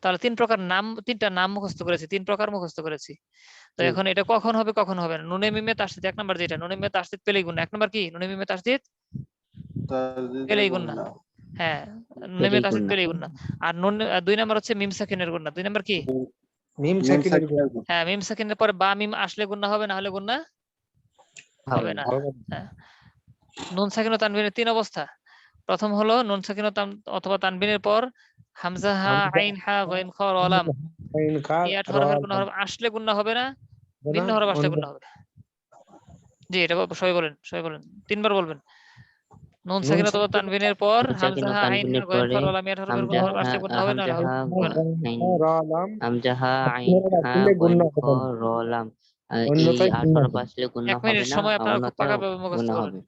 তাহলে 3 প্রকার নাম, 3টা নাম মুখস্থ করেছি, 3 প্রকার মুখস্থ করেছি। তো এখন এটা কখন হবে কখন হবে না? নুনে মিমে তাসদীদ 1 নাম্বার যেটা, নুনে মিমে তাসদীদ পেলেই গুন্না। 1 নাম্বার কি? নুনে মিমে তাসদীদ তাসদিদের পেলেই গুন্না। গুন্না, হ্যাঁ, নুনে মিমে পেলেই তাসদীদ গুন্না। পেলেই গুন্না। আর 2 নাম্বার হচ্ছে মিম সাকিনের গুন্না। 2 নাম্বার কি? মিম মিম সাকিনের সাকিনের গুন্না, হ্যাঁ, মিম সাকিনের পরে বা মিম আসলে গুন্না হবে, না হলে গুন্না হবে না। হ্যাঁ, নুন সাকিন ও তানবিনের 3 অবস্থা। প্রথম হলো নুন সাকিন ও অথবা তানবিনের পর হামজা হা আইন হা গইন খ র লাম, আইন খা এই 8 র হরফের কোন হরফ আসলে গুন্না হবে না, ভিন্ন হরফ আসলে গুন্না হবে। জি, এটা সবাই বলেন, সবাই বলেন, 3 বার বলবেন। নুন সাকিন অথবা তানবিনের পর নুন হামজা সাকিন ও হা আইন হা তানবিনের গইন খ পরে র লাম, এই 8 হরফের কোন হামজা হরফ আসলে গুন্না হবে না, হামজা হা আইন, র লাম হামজা হা আইন হা গইন খ র লাম, এই অন্যথায় 8 গুন্না হরফ হবে। আসলে গুন্না 1 হবে মিনিট না, সময় আপনারা খুব অন্যথায় পাকাভাবে মুখস্থ গুন্না করবেন। হবে।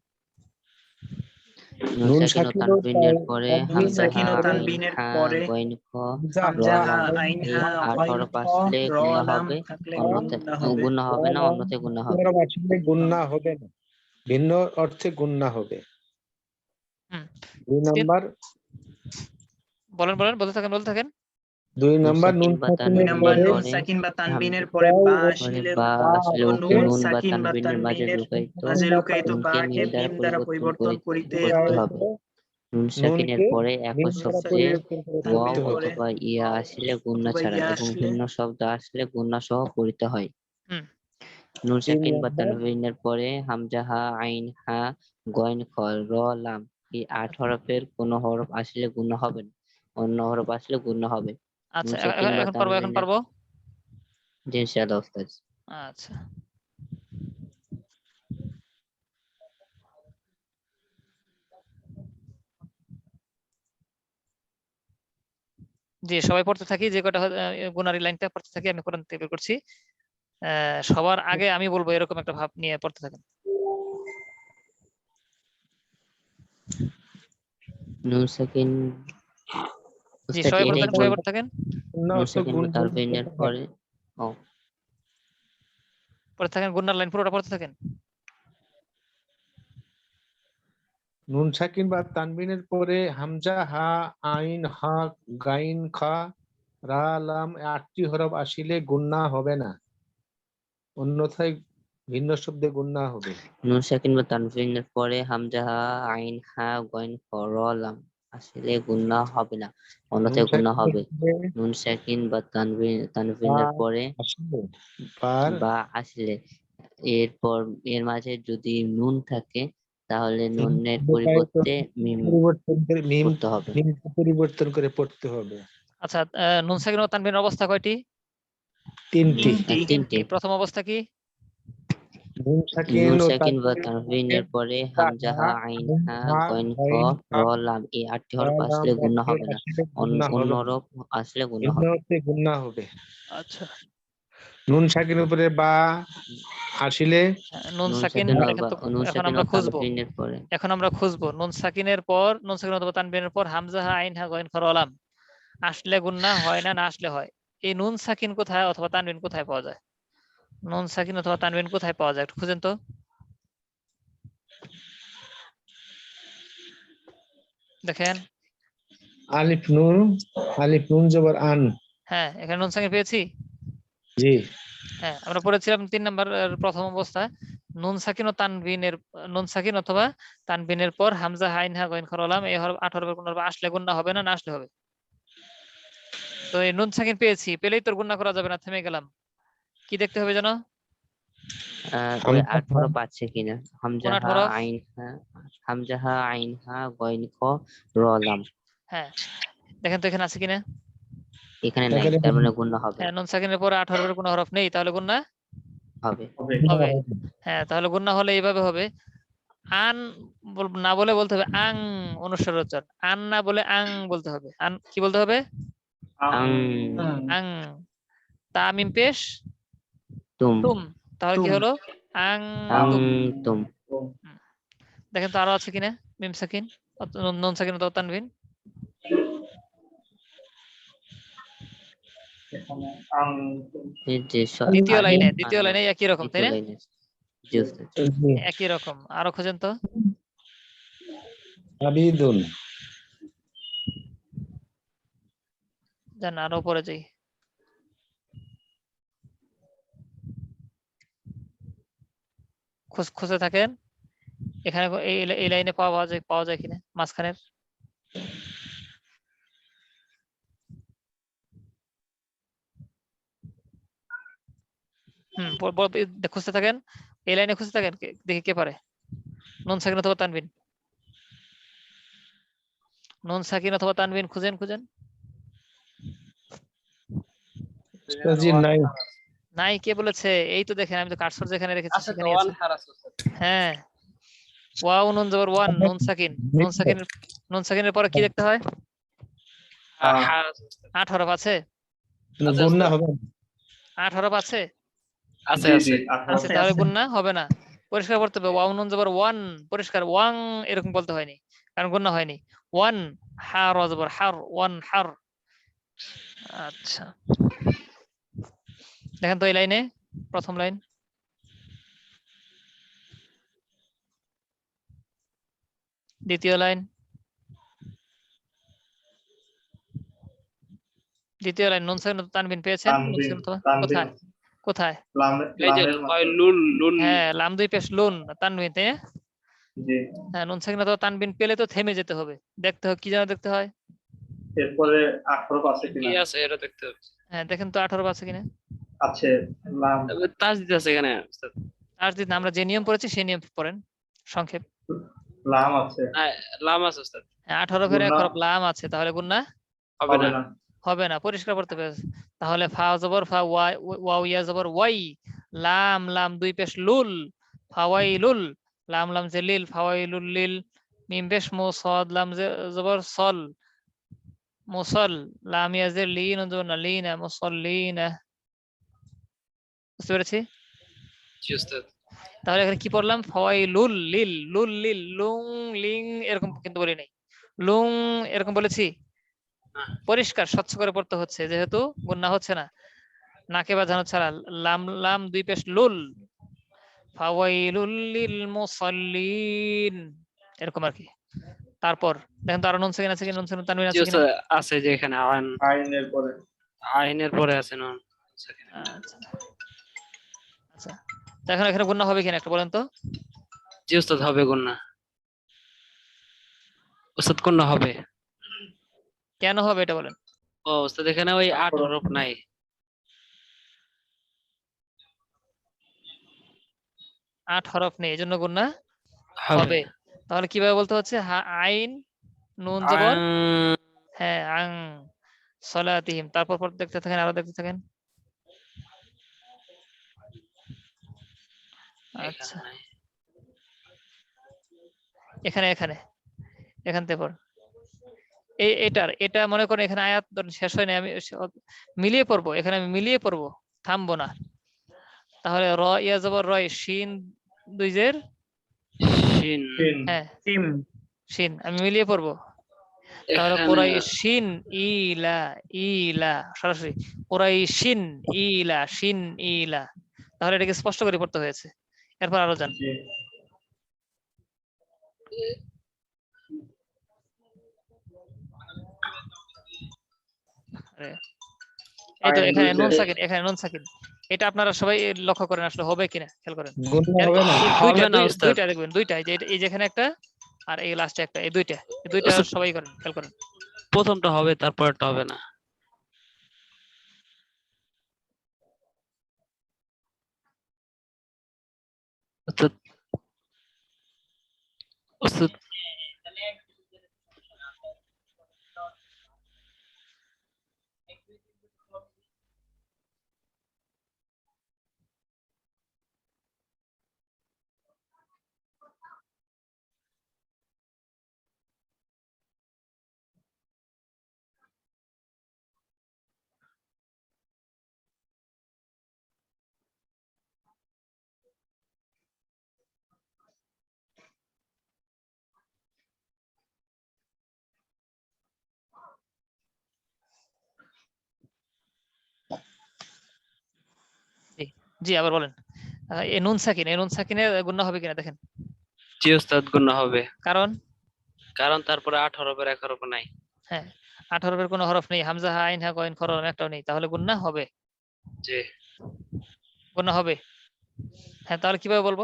নুন নুন সাকিন ও সাকিন ও তানবিনের পরে হামজা হা তানবিনের পরে আইন হা গইন খ র হামজা লাম, আইন এই 8 হরফ আসলে গুন্না হবে, অন্যথায় গুন্না হবে না, অন্যথায় গুন্না হবে। আসলে গুন্না হবে না, ভিন্ন অর্থে গুন্না হবে। হুম, 2 নাম্বার বলেন বলেন, বলতে থাকেন বলতে থাকেন। 2 নুন নাম্বার সাকিন নুন বা সাকিনের তানবিনের পরে পরে হামজা বা আসলে আসলে নুন বা তানবিনের মাঝে লুকায়িত নুনকে মিম দ্বারা পরিবর্তন করতে হবে। নুন সাকিনের নুনকে পরে মিম একই দ্বারা শব্দে পরিবর্তন করে ওয়াও পড়তে হবে। অথবা ইয়া আসলে গুন্না ছাড়া এবং ভিন্ন শব্দ আসলে গুন্না সহ পড়িতে হয়। হুম, নুন 3 সাকিন বা নাম্বার তানবিনের পরে হামজা হা আইন হা গইন খ র লাম, এই 8 হরফের কোন হরফ আসলে গুন্না হবে না, অন্য হরফ আসলে গুন্না হবে। আচ্ছা, নুন সাকিন বা এখন পারবো, এখন তানবিনের পারবো। জি ইনশাআল্লাহ উস্তাদ। আচ্ছা, জি সবাই পড়তে থাকি, যে কটা গুনারি লাইনটা পড়তে থাকি, আমি কোরআন থেকে বের করছি। সবার আগে আমি বলবো এরকম একটা ভাব নিয়ে পড়তে থাকেন। নুন সাকিন জি উস্তাদ সবাই পড়তে এটাই থাকেন, সবাই বল, পড়তে থাকেন, নুন সাকিন বা তানবিনের পরে ও পড়তে থাকেন, গুনার লাইন পুরোটা পড়তে থাকেন। নুন সাকিন বা তানবিনের পরে হামজা হা আইন হা গাইন খা রা লাম 8টি হরফ আসিলে গুন্না হবে না, অন্যথায় ভিন্ন শব্দে গুন্না হবে। নুন সাকিন বা তানবিনের পরে হামজা হা আইন হা গইন খ র লাম আসলে গুন্না হবে না, নুন অন্যথায় গুন্না সাকিনের হবে। পরে নুন সাকিন বা বা তানবিনের পরে আসলে পার বা আসলে এরপর এর মাঝে যদি নুন থাকে তাহলে নুনের পরিবর্তে মিম পরিবর্তন করে মিম পড়তে হবে। মিমকে পরিবর্তন করে পড়তে হবে। আচ্ছা, নুন সাকিন ও তানবিনের অবস্থা কয়টি? 3টি। 3টি। প্রথম অবস্থা কি? নুন সাকিন নুন ও সাকিন বা তানবিনের তানবিনের পরে হামজা হা আইন হা গইন খ গাইন র খা লাম, এই 8টি রা হরফ লাম আসলে গুন্না আসলে হবে না, গুন্না অন্য হবে না, হরফ আসলে গুন্না ভিন্ন হবে। অর্থে গুন্না হবে। আচ্ছা, নুন সাকিনের উপরে বা আসিলে নুন নুন সাকিন সাকিন কিন্তু নুন এখন সাকিন ও আমরা খুঁজবো, তানবিনের পরে এখন আমরা খুঁজবো নুন সাকিনের পর, নুন সাকিন অথবা তানবিনের পর হামজা হা আইন হা গইন খ র লাম আসলে গুন্না হয় না, না আসলে হয়। এই নুন সাকিন কোথায় অথবা তানবিন কোথায় পাওয়া যায়? নুন সাকিন অথবা তানবিন কোথায় পাওয়া যায় একটু খুঁজেন তো। দেখেন, আলিফ নুন জবর আন। হ্যাঁ এখানে নুন সাকিন পেয়েছি। জি, হ্যাঁ, আমরা পড়েছিলাম 3 নাম্বার প্রথম অবস্থা, নুন সাকিন ও তানবিনের, নুন সাকিন অথবা তানবিনের পর হামজা হা আইন হা গইন খ র লাম, এই হরফ 8 হরফের কোন হরফ আসলে গুন্না হবে না, না আসলে হবে। তো এই নুন সাকিন পেয়েছি, পেলেই তোর গুন্না করা যাবে না, থেমে গেলাম। কি দেখতে হবে যেন? ওই 8 হরফ আছে কিনা, কোন হামজা 8 হা হরফ? আইন হা, হামজা হা আইন হা গইন খ র লাম। হ্যাঁ, দেখেন তো এখানে আছে কিনা। এখানে নাই, তার মানে গুণনা হবে হ্যাঁ, নুন সাকিনের পরে 8 হরফের কোনো হরফ নেই, তাহলে গুণনা হবে। হবে। হ্যাঁ, তাহলে গুণনা হলে এইভাবে হবে, আন না বলে বলতে হবে আং, অনুস্বার উচ্চারণ। আন না বলে আং বলতে হবে। আন কি বলতে হবে? আং আং। তা মিম পেশ তুম তুম, তাহলে কি হলো? আং আং তুম। তুম। দেখেন তো আরো আছে কিনা মিম সাকিন, নুন সাকিন অথবা তানবিন। এখানে আং এই যে দ্বিতীয় আলিফ লাইনে, দ্বিতীয় আন লাইনে একই রকম, তাই দ্বিতীয় না? লাইনে। জি উস্তাদ। একই রকম। আরো খোঁজেন তো। আবিদুন। যান আরো উপরে যাই। খুঁজে থাকেন এখানে, এই লাইনে পাওয়া যায় কিনা মাঝখানের। খুঁজতে থাকেন, এই লাইনে খুঁজতে থাকেন, দেখি কে পারে। নুন সাকিন অথবা তানবিন, নুন সাকিন অথবা তানবিন, খুঁজেন খুঁজেন। জি নাই। নাই, কে বলেছে? এই তো দেখেন, আমি তো কার্সর যেখানে রেখেছি আছে তো সেখানে ওয়ান আছে। হারাস উস্তাদ। হ্যাঁ, ওয়াও নুন জবর ওয়ান, নুন সাকিন। নুন সাকিনের পরে কি দেখতে হয়? হারাস উস্তাদ। 8 হরফ আছে? গুণনা হবে 8 হরফ আছে? আছে জি আছে। জি আছে, তাহলে গুণনা হবে না। পরিষ্কার করতে হবে, ওয়াও নুন জবর ওয়ান, পরিষ্কার ওয়াং এরকম বলতে হয়নি, কারণ গুণনা হয়নি। ওয়ান, হার জবর হার, ওয়ান হার। আচ্ছা, দেখেন তো এই লাইনে, প্রথম লাইন, দ্বিতীয় লাইন, দ্বিতীয় লাইন। নুন সাকিন তানবিন পেয়েছেন? নুন সাকিন তো কোথায় কোথায়? এই যে ওই লুন লুন। হ্যাঁ, লাম দুই পেশ লুন, তানবিন, তাই না? জি। হ্যাঁ, নুন সাকিন অথবা তানবিন পেলে তো থেমে যেতে হবে, দেখতে হবে কি যেন দেখতে হয়। এরপরে 8 হরফ আছে কি কিনা? আছে এটা দেখতে হবে। হ্যাঁ, দেখেন তো 8 হরফ আছে কিনা। আছে, লাম তাসদিদ আছে এখানে উস্তাদ। আর যদি আমরা যে নিয়ম পড়েছি সেই নিয়ম পড়েন সংক্ষেপ। লাম আছে, লাম আছে উস্তাদ। 8 হরফের এক গুণনা হরফ লাম আছে, তাহলে গুণনা হবে না। হবে না, পরিষ্কার করতে হবে। তাহলে ফা জবর ফা, ওয়াও ইয়া জবর ওয়াই, লাম লাম দুই পেশ লুল, ফাওয়াইলুল, লাম লাম যে লিল, ফাওয়াইলুল লিল, মিম পেশ মু, সদ লাম জবর সল, মুসল, লাম ইয়া যে লিন জবর না, লিনা মুসল্লিনা। বুঝতে পেরেছি? জি উস্তাদ। তাহলে এখানে কি পড়লাম? ফাওয়াইলুল লিল, লুল লিল, লুং লিং এরকম কিন্তু বলি নাই। লুং এরকম বলেছি? পরিষ্কার স্বচ্ছ করে পড়তে হচ্ছে, যেহেতু গুণনা হচ্ছে না, নাকে বাজানো ছাড়া। লাম লাম দুই পেশ লুল, ফাওয়াইলুল লিল মুসাল্লিন, এরকম আর কি। তারপর দেখেন তো আরো নুন সাকিন আছে কি, নুন সাকিন তানবিন জি আছে কিনা। উস্তাদ আছে যে এখানে আইনের পরে আইনের পরে আছে নুন সাকিন। আচ্ছা আচ্ছা, তো এখন এখানে গুণনা হবে কিনা একটা বলেন তো। জি উস্তাদ হবে গুণনা। উস্তাদ গুণনা হবে। কেন হবে এটা বলেন। ও উস্তাদ এখানে ওই 8 হরফ নাই। 8 হরফ নেই, এজন্য গুণনা হবে। হবে। তাহলে কিভাবে বলতে হচ্ছে? আইন নুন জবর, হ্যাঁ আং, সলাতিহিম। তারপর দেখতে থাকেন, আরো দেখতে থাকেন। আচ্ছা, এখানে এখানে এখান থেকে পড়। এটা মনে করেন এখানে আয়াত শেষ হয় না, আমি মিলিয়ে পড়বো, এখানে আমি মিলিয়ে পড়বো, থামবো না। তাহলে র ইয়া জবর রয়, শিন দুই জের শিন, হ্যাঁ শিন, আমি মিলিয়ে পড়বো। তাহলে কুরাইশিন ইলা, ইলা সরাসরি কুরাইশিন ইলা, শিন ইলা। তাহলে এটাকে স্পষ্ট করে পড়তে হয়েছে। এরপর আরো যান। এই তো এখানে নুন সাকিন, এখানে নুন সাকিন। এটা আপনারা সবাই লক্ষ্য করেন, আসলে হবে কিনা খেয়াল করেন। দুইটা দেখবেন, দুইটা, এই যেখানে একটা আর এই লাস্টে একটা, এই দুইটা সবাই করেন, খেয়াল করেন। প্রথমটা হবে, তারপরটা হবে না। উস্তাদ জি আবার বলেন। এই নুন সাকিনের গুণা হবে কিনা দেখেন। জি উস্তাদ, গুণা হবে। কারণ কারণ তারপরে 8 হরফের 1 হরফ নাই। হ্যাঁ 8 হরফের কোনো হরফ নেই, হামজা হা আইন হা গইন খ র একটাও নেই, তাহলে গুণা হবে। জি। গুণা হবে। হ্যাঁ তাহলে কিভাবে বলবো?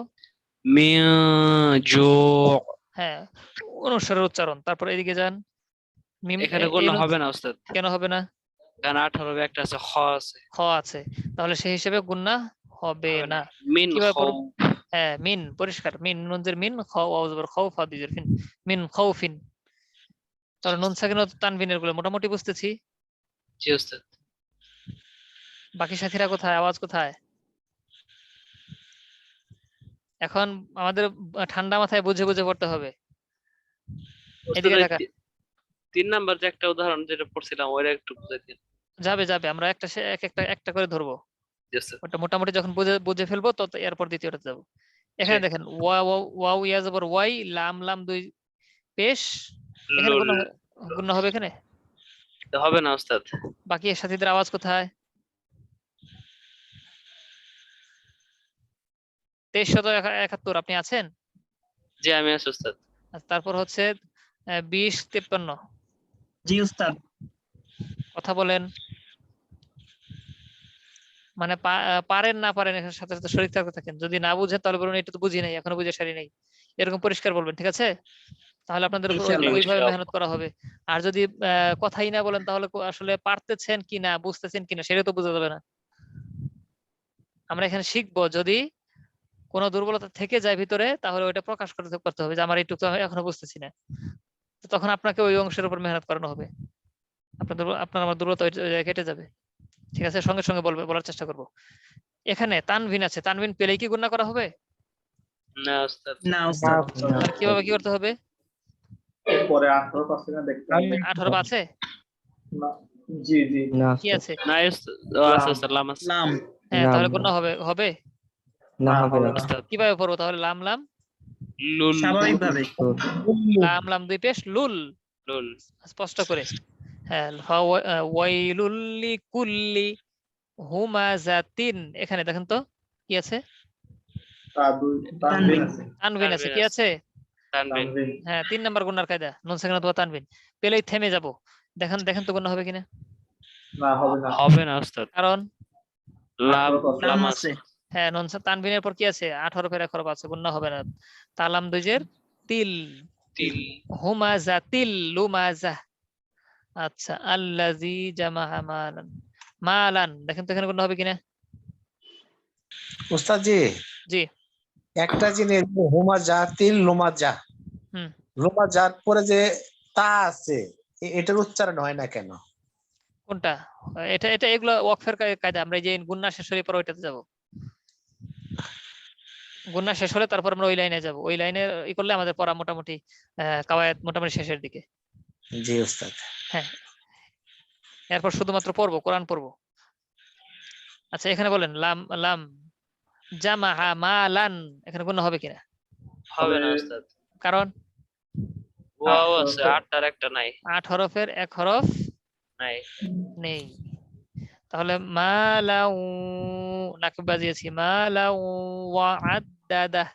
মিয়া জু। হ্যাঁ অনুস্বরের উচ্চারণ। তারপর এদিকে যান, মিম এখানে গুণা হবে না উস্তাদ। কেন হবে না? কারণ 8 হরফে একটা আছে, খ আছে। খ আছে, তাহলে সেই হিসেবে গুণা হবে না। মিন কিভাবে খাউ। পড়ব? হ্যাঁ মিন পরিষ্কার, মিন নুনজের মিন, খাও ওয়াও জবর খাও ফা দিজের ফিন, মিন খাউফিন। তাহলে নুন সাকিন ও তানবিনের গুলো মোটামুটি বুঝতেছি। জি উস্তাদ। বাকি সাথীরা কোথায়, আওয়াজ কোথায়? এখন আমাদের ঠান্ডা মাথায় বুঝে বুঝে পড়তে হবে। উস্তাদ এদিকে ওই দেখা 3 নাম্বার যে একটা উদাহরণ যেটা পড়ছিলাম ওইটা একটু বুঝাই দিন। যাবে আমরা একটা করে ধরবো। জি উস্তাদ। ওটা মোটামুটি যখন বুঝে ফেলবো তো এরপর দ্বিতীয়টা যাবো। এখানে জি। দেখেন ওয়াও ইয়া জবর ওয়াই, লাম লাম দুই পেশ, এখানে লুল। গুণা হবে এখানে? হবে না উস্তাদ। বাকি সাথীদের আওয়াজ কোথায়? 2371 আপনি আছেন? জি আমি আছি উস্তাদ। আর তারপর হচ্ছে 2053। জি উস্তাদ। কথা বলেন, মানে পারেন না পারেন এখানে সাথে সাথে শরীর থাকতে থাকেন। যদি না বুঝেন তাহলে বলুন এটা তো বুঝি নাই, এখনো বুঝে সারি নাই, এরকম পরিষ্কার বলবেন, ঠিক আছে? তাহলে আপনাদের ওইভাবে মেহনত করা হবে। আর যদি কথাই না বলেন তাহলে আসলে পারতেছেন কিনা বুঝতেছেন কিনা সেটা তো বোঝা যাবে না। আমরা এখানে শিখবো, যদি কোনো দুর্বলতা থেকে যায় ভিতরে তাহলে ওইটা প্রকাশ করতে হবে যে আমার এইটুকু আমি এখনো বুঝতেছি না। তো তখন আপনাকে ওই অংশের উপর মেহনত করানো হবে, আপনার আমার দুর্বলতা কেটে যাবে। ঠিক আছে, সঙ্গে সঙ্গে বলার চেষ্টা করব। এখানে তানভিন আছে, তানভিন পেলেই কি গুণা করা হবে? না উস্তাদ। না উস্তাদ। কিভাবে কি করতে হবে? এরপরে 8 হরফ আছে না দেখতে হবে। 8 হরফ আছে? না, জি জি কি আছে? না উস্তাদ, আছে উস্তাদ, লাম আছে। লাম। হ্যাঁ তাহলে গুণা হবে। না হবে না। উস্তাদ। কিভাবে পড়বো তাহলে? লাম লাম লুল। স্বাভাবিকভাবে। লাম লাম দুই পেশ লুল, লুল। স্পষ্ট করে। হ্যাঁ ওয়াইলুল লিকুল্লি হুমাজাতিন, এখানে দেখেন তো কি আছে? তানবিন আছে। তানবিন আছে, কি আছে? তানবিন। হ্যাঁ 3 নাম্বার গুণার কায়দা, নুন সাকিন অথবা তানবিন পেলেই থেমে যাব। দেখেন তো গুণা হবে কিনা? না হবে না। হবে না উস্তাদ। কারণ লাম আছে। হ্যাঁ নুন তানবিনের পর কি আছে? 8 হরফের 1 হরফ আছে, গুণা হবে না। তালাম দুইজের তিল, তিল। হুমাজাতিল লুমাজা। আচ্ছা আল্লাযী জামাআ মালান, দেখেন তো এখানে গুণা হবে কিনা? উস্তাদ জি জি। একটা জিনিস, হুমা জাতিল লোমা যা, হুম লোমা যার পরে যে তা আছে এটার উচ্চারণ হয় না কেন? কোনটা? এটা এগুলো ওয়াকফের কায়দা। আমরা এই যে গুন্না শেষ হলে পরে ওইটাতে যাব। গুন্না শেষ হলে তারপর আমরা ওই লাইনে যাব। ওই লাইনে ই করলে আমাদের পড়া মোটামুটি কাওয়ায়েদ মোটামুটি শেষের দিকে। জি উস্তাদ। হ্যাঁ এরপর শুধুমাত্র পড়বো, কোরআন পড়বো। আচ্ছা এখানে বলেন লাম লাম জামাআ মালান, এখানে গুন্না হবে কিনা? হবে না উস্তাদ। কারণ ওয়াও আছে, 8 আর একটা নাই। 8 হরফের 1 হরফ নাই। নেই। তাহলে মালাউ, নাকিব বাজিয়েছি, মালাউ ওয়াআদ্দাদা।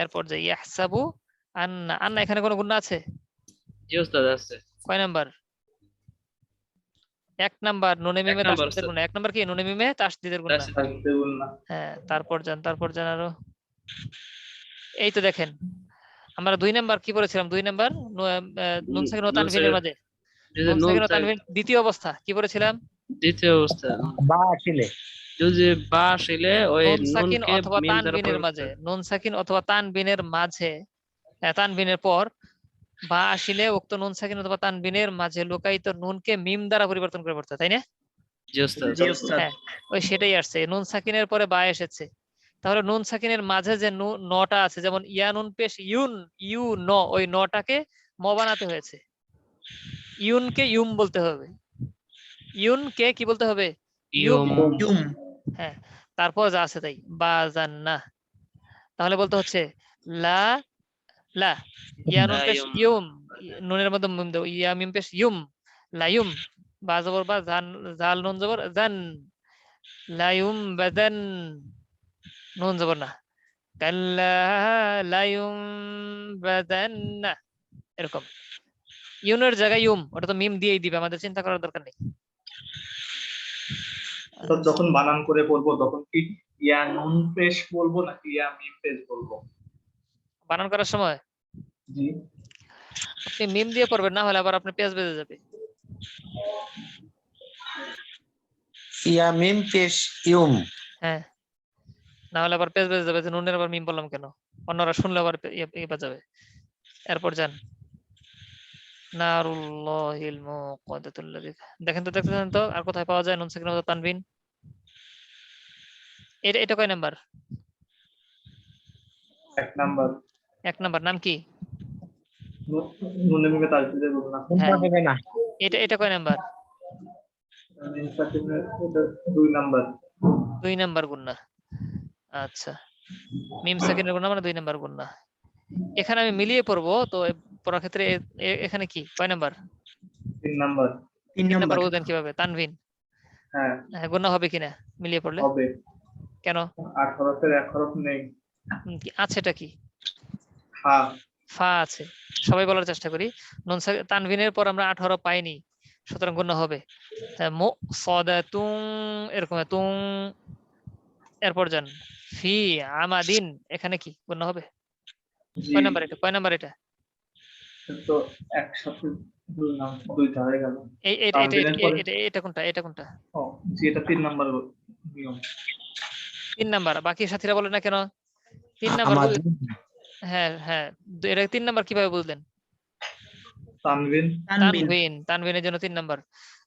এরপর যে ইয়াহসাবু আন্না, আন্না এখানে কোনো গুণা আছে? জি উস্তাদ আছে। কয় নাম্বার? 1 নাম্বার, নুনে মিমে তাসদীদের গুণা। 1 নাম্বার কি? নুনে মিমে তাসদীদের গুণা। হ্যাঁ তারপর যান আরো। এই তো দেখেন আমরা 2 নাম্বার কি পড়েছিলাম? 2 নাম্বার নুন সাকিন ও তানভিনের মাঝে, নুন সাকিন ও তানভিন দ্বিতীয় অবস্থা কি পড়েছিলাম? দ্বিতীয় অবস্থা বা আসলে যদি বা আসলে ওই নুন সাকিন নুনকে অথবা মিম দ্বারা তানবিনের মাঝে, নুন সাকিন অথবা তানবিনের মাঝে, তানবিনের পর বা আসলে উক্ত নুন সাকিন অথবা তানবিনের মাঝে লুকায়িত নুনকে মিম দ্বারা পরিবর্তন করে পড়তে, তাই না? জি উস্তাদ। জি উস্তাদ। হ্যাঁ ওই সেটাই আসছে, নুন সাকিনের পরে বা এসেছে। তাহলে নুন সাকিনের মাঝে যে নটা আছে, যেমন ইয়া নুন পেশ ইউন, ইউ ন, ওই নটাকে ম বানাতে হয়েছে। ইউনকে ইউম বলতে হবে, ইউনকে কি বলতে হবে? ইউম। ইউম। হ্যাঁ তারপর যা আছে তাই, বা জান্না। তাহলে বলতে হচ্ছে লা লা, ইয়া নুন পেশ ইউম, নুনের মধ্যে মিম দাও, ইয়া মিম পেশ ইউম, লা ইউম, বা জবর বা, জাল নুন জবর জান, লা ইউম বাদান, নুন জবর না, কাল্লা লা ইউনবাযান্না, এরকম। ইউনের জায়গায় ইউম, ওটা তো মিম দিয়েই দিবে, আমাদের চিন্তা করার দরকার নেই। তো যখন বানান করে পড়বো তখন কি ইয়া নুন পেশ বলবো নাকি ইয়া মিম পেশ বলবো? বানান করার সময় জি, আপনি মিম দিয়ে পড়বেন, না হলে আবার আপনি পেজ বেজে যাবে। ইয়া মিম পেশ ইউম। হ্যাঁ, না হলে আবার পেজ বেজে যাবে, যে নুনের আবার মিম বললাম কেন, অন্যরা শুনলে আবার ইয়ে বাজাবে। এরপর যান, নারুল্লাহিল মুকাদ্দাতুল্লাযী, দেখেন তো, দেখতেছেন তো আর কোথায় পাওয়া যায় নুন সাকিন ওয়া তানবিন? এটা কয় নাম্বার? 1 নাম্বার। 1 নাম্বার। নাম কি? নুনে মিমে তাসদিদের গুন্না। হ্যাঁ, হবে না। এটা কয় নাম্বার? মিম সাকিনের এটা 2 নাম্বার। 2 নাম্বার গুন্না। আচ্ছা, মিম সাকিনের গুন্না মানে 2 নাম্বার গুন্না। এখানে আমি মিলিয়ে পড়বো, তো পড়ার ক্ষেত্রে এখানে কি কয় নাম্বার? 3 নাম্বার। 3 নাম্বার বলতেন কিভাবে? তানবিন। হ্যাঁ, গুন্না হবে কিনা মিলিয়ে পড়লে? হবে। কেন? 8 হরফের 1 হরফ নেই। আছে, এটা কি? ফা। ফা আছে। সবাই বলার চেষ্টা করি। নুন তানবিনের পর আমরা 8 হরফ পাইনি, সুতরাং গুন্না হবে। মুসাদাতুন, এরকম তুং। এরপর যান, ফি আমাদিন, এখানে কি গুন্না হবে? কয় নাম্বার এটা? কয় নাম্বার এটা? তো একসাথে 2 নাম্বার, 2টা হয়ে গেল। এটা কোনটা? এটা কোনটা? ও জি, এটা 3 নাম্বার নিয়ম। 3 নাম্বার। বাকি সাথীরা বলে না কেন 3 নাম্বার? হ্যাঁ হ্যাঁ, এটা 3 নাম্বার কিভাবে বুঝলেন? তানবিন। তানবিনের জন্য 3 নাম্বার।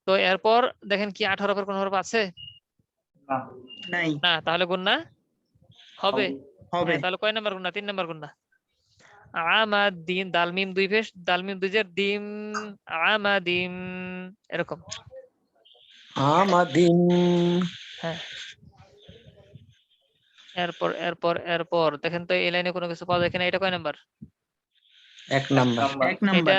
তো এরপর দেখেন কি 8 হরফের কোন হরফ আছে? না, নাই। না, তাহলে গুন্না হবে। হবে। তাহলে কয় নাম্বার গুন্না? 3 নাম্বার গুন্না। আমাদিন, দাল মিম 2 পেশ, দাল মিম 2 জের, দিম, আমাদিম, এরকম। আমাদিন। হ্যাঁ, এরপর এরপর এরপর দেখেন তো এই লাইনে কোনো কিছু পাওয়া যায় কিনা? এটা কয় নাম্বার? 1 নাম্বার। এটা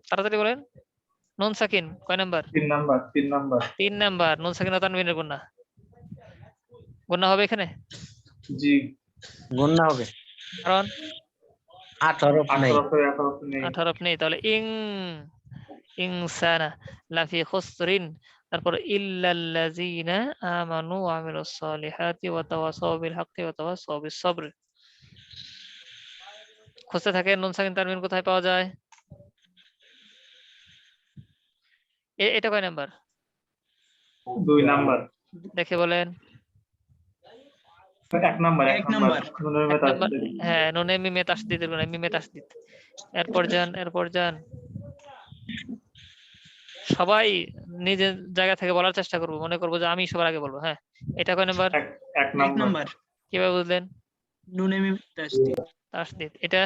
তাড়াতাড়ি বলেন। নুন সাকিন কয় নাম্বার? 3 নাম্বার। 3 নাম্বার। নুন সাকিন ও তানবিনের গুন্না। গুন্না হবে এখানে? জি, গুন্না হবে, কারণ 8 হরফ নাই। 8 হরফ নেই। তাহলে ইনসানা লাফি খুসরিন, তারপর ইল্লাল্লাযিনা আমানু ওয়া আমিলুস সলিহাতি ওয়া তাওয়াসাউ বিল হাক্কি ওয়া তাওয়াসাউ বিস সবর। খুঁজতে থাকে নুন সাকিন তানবিন কোথায় পাওয়া যায়? এটা কয় নাম্বার? 2 নাম্বার। দেখে বলেন। 1 নাম্বার। 1 নাম্বার। হ্যাঁ, নুনে মিমে তাসদীদের গুন্না, মিমে তাসদীদ। এরপর যান। সবাই নিজের জায়গা থেকে বলার চেষ্টা করবো, মনে করবো যে আমি সবার আগে বলবো। হ্যাঁ, এটা কয় নাম্বার? 1 নাম্বার। কিভাবে বুঝলেন? নুনে মিম তাসদীদ। তাসদীদ। এটা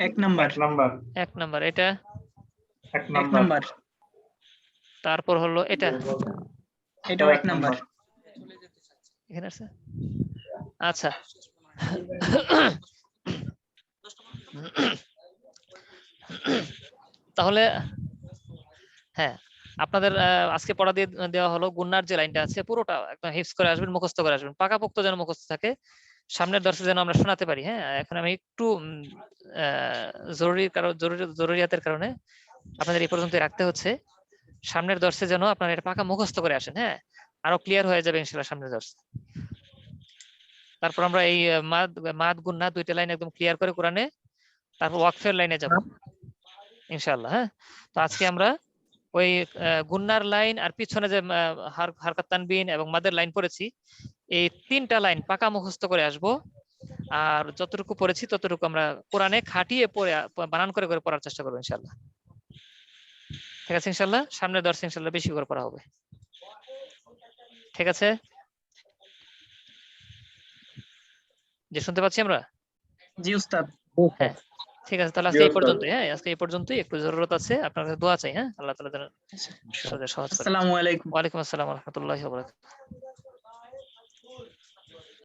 1 নাম্বার। 1 নাম্বার। এটা 1 নাম্বার। তারপর হলো এটা, এটাও 1 নাম্বার। এখানে আছে। আচ্ছা, তাহলে হ্যাঁ, আপনাদের আজকে পড়া দিয়ে দেওয়া হলো গুন্নার যে লাইনটা আছে পুরোটা একদম হিফজ করে আসবেন, মুখস্থ করে আসবেন, পাকাপোক্ত যেন মুখস্থ থাকে, সামনের দর্শে যেন আমরা শোনাতে পারি। হ্যাঁ, এখন আমি একটু জরুরিয়াতের কারণে আপনাদের এই পর্যন্ত রাখতে হচ্ছে। সামনের দর্শে যেন আপনারা এটা পাকা মুখস্থ করে আসেন। হ্যাঁ, আরো ক্লিয়ার হয়ে যাবে ইনশাআল্লাহ সামনের দর্শে। তারপর আমরা এই মাদ গুন্না 2টা লাইন একদম ক্লিয়ার করে কোরআনে, তারপর ওয়াকফের লাইনে যাব ইনশাআল্লাহ। হ্যাঁ, তো আজকে আমরা ওই গুন্নার লাইন আর পিছনে যে হারকাত তানবিন এবং মাদের লাইন পড়েছি, এই 3টা লাইন পাকা মুখস্থ করে আসব। আর যতটুকু পড়েছি ততটুকু আমরা কোরআনে খাটিয়ে পড়ে বানান করে করে পড়ার চেষ্টা করবো ইনশাআল্লাহ। ঠিক আছে ইনশাআল্লাহ, সামনের দর্শে ইনশাআল্লাহ বেশি করে পড়া হবে। ঠিক আছে, যে শুনতে পাচ্ছি আমরা? জি উস্তাদ। হ্যাঁ, ঠিক আছে, তাহলে আজকে এই পর্যন্তই। হ্যাঁ, আজকে এই পর্যন্তই। একটু জরুরত আছে, আপনার কাছে দোয়া চাই। হ্যাঁ, আল্লাহ তাআলা যেন সহজ করে। আসসালামু আলাইকুম। ওয়া আলাইকুম আসসালাম ওয়া রাহমাতুল্লাহি ওয়া বারাকাতুহু।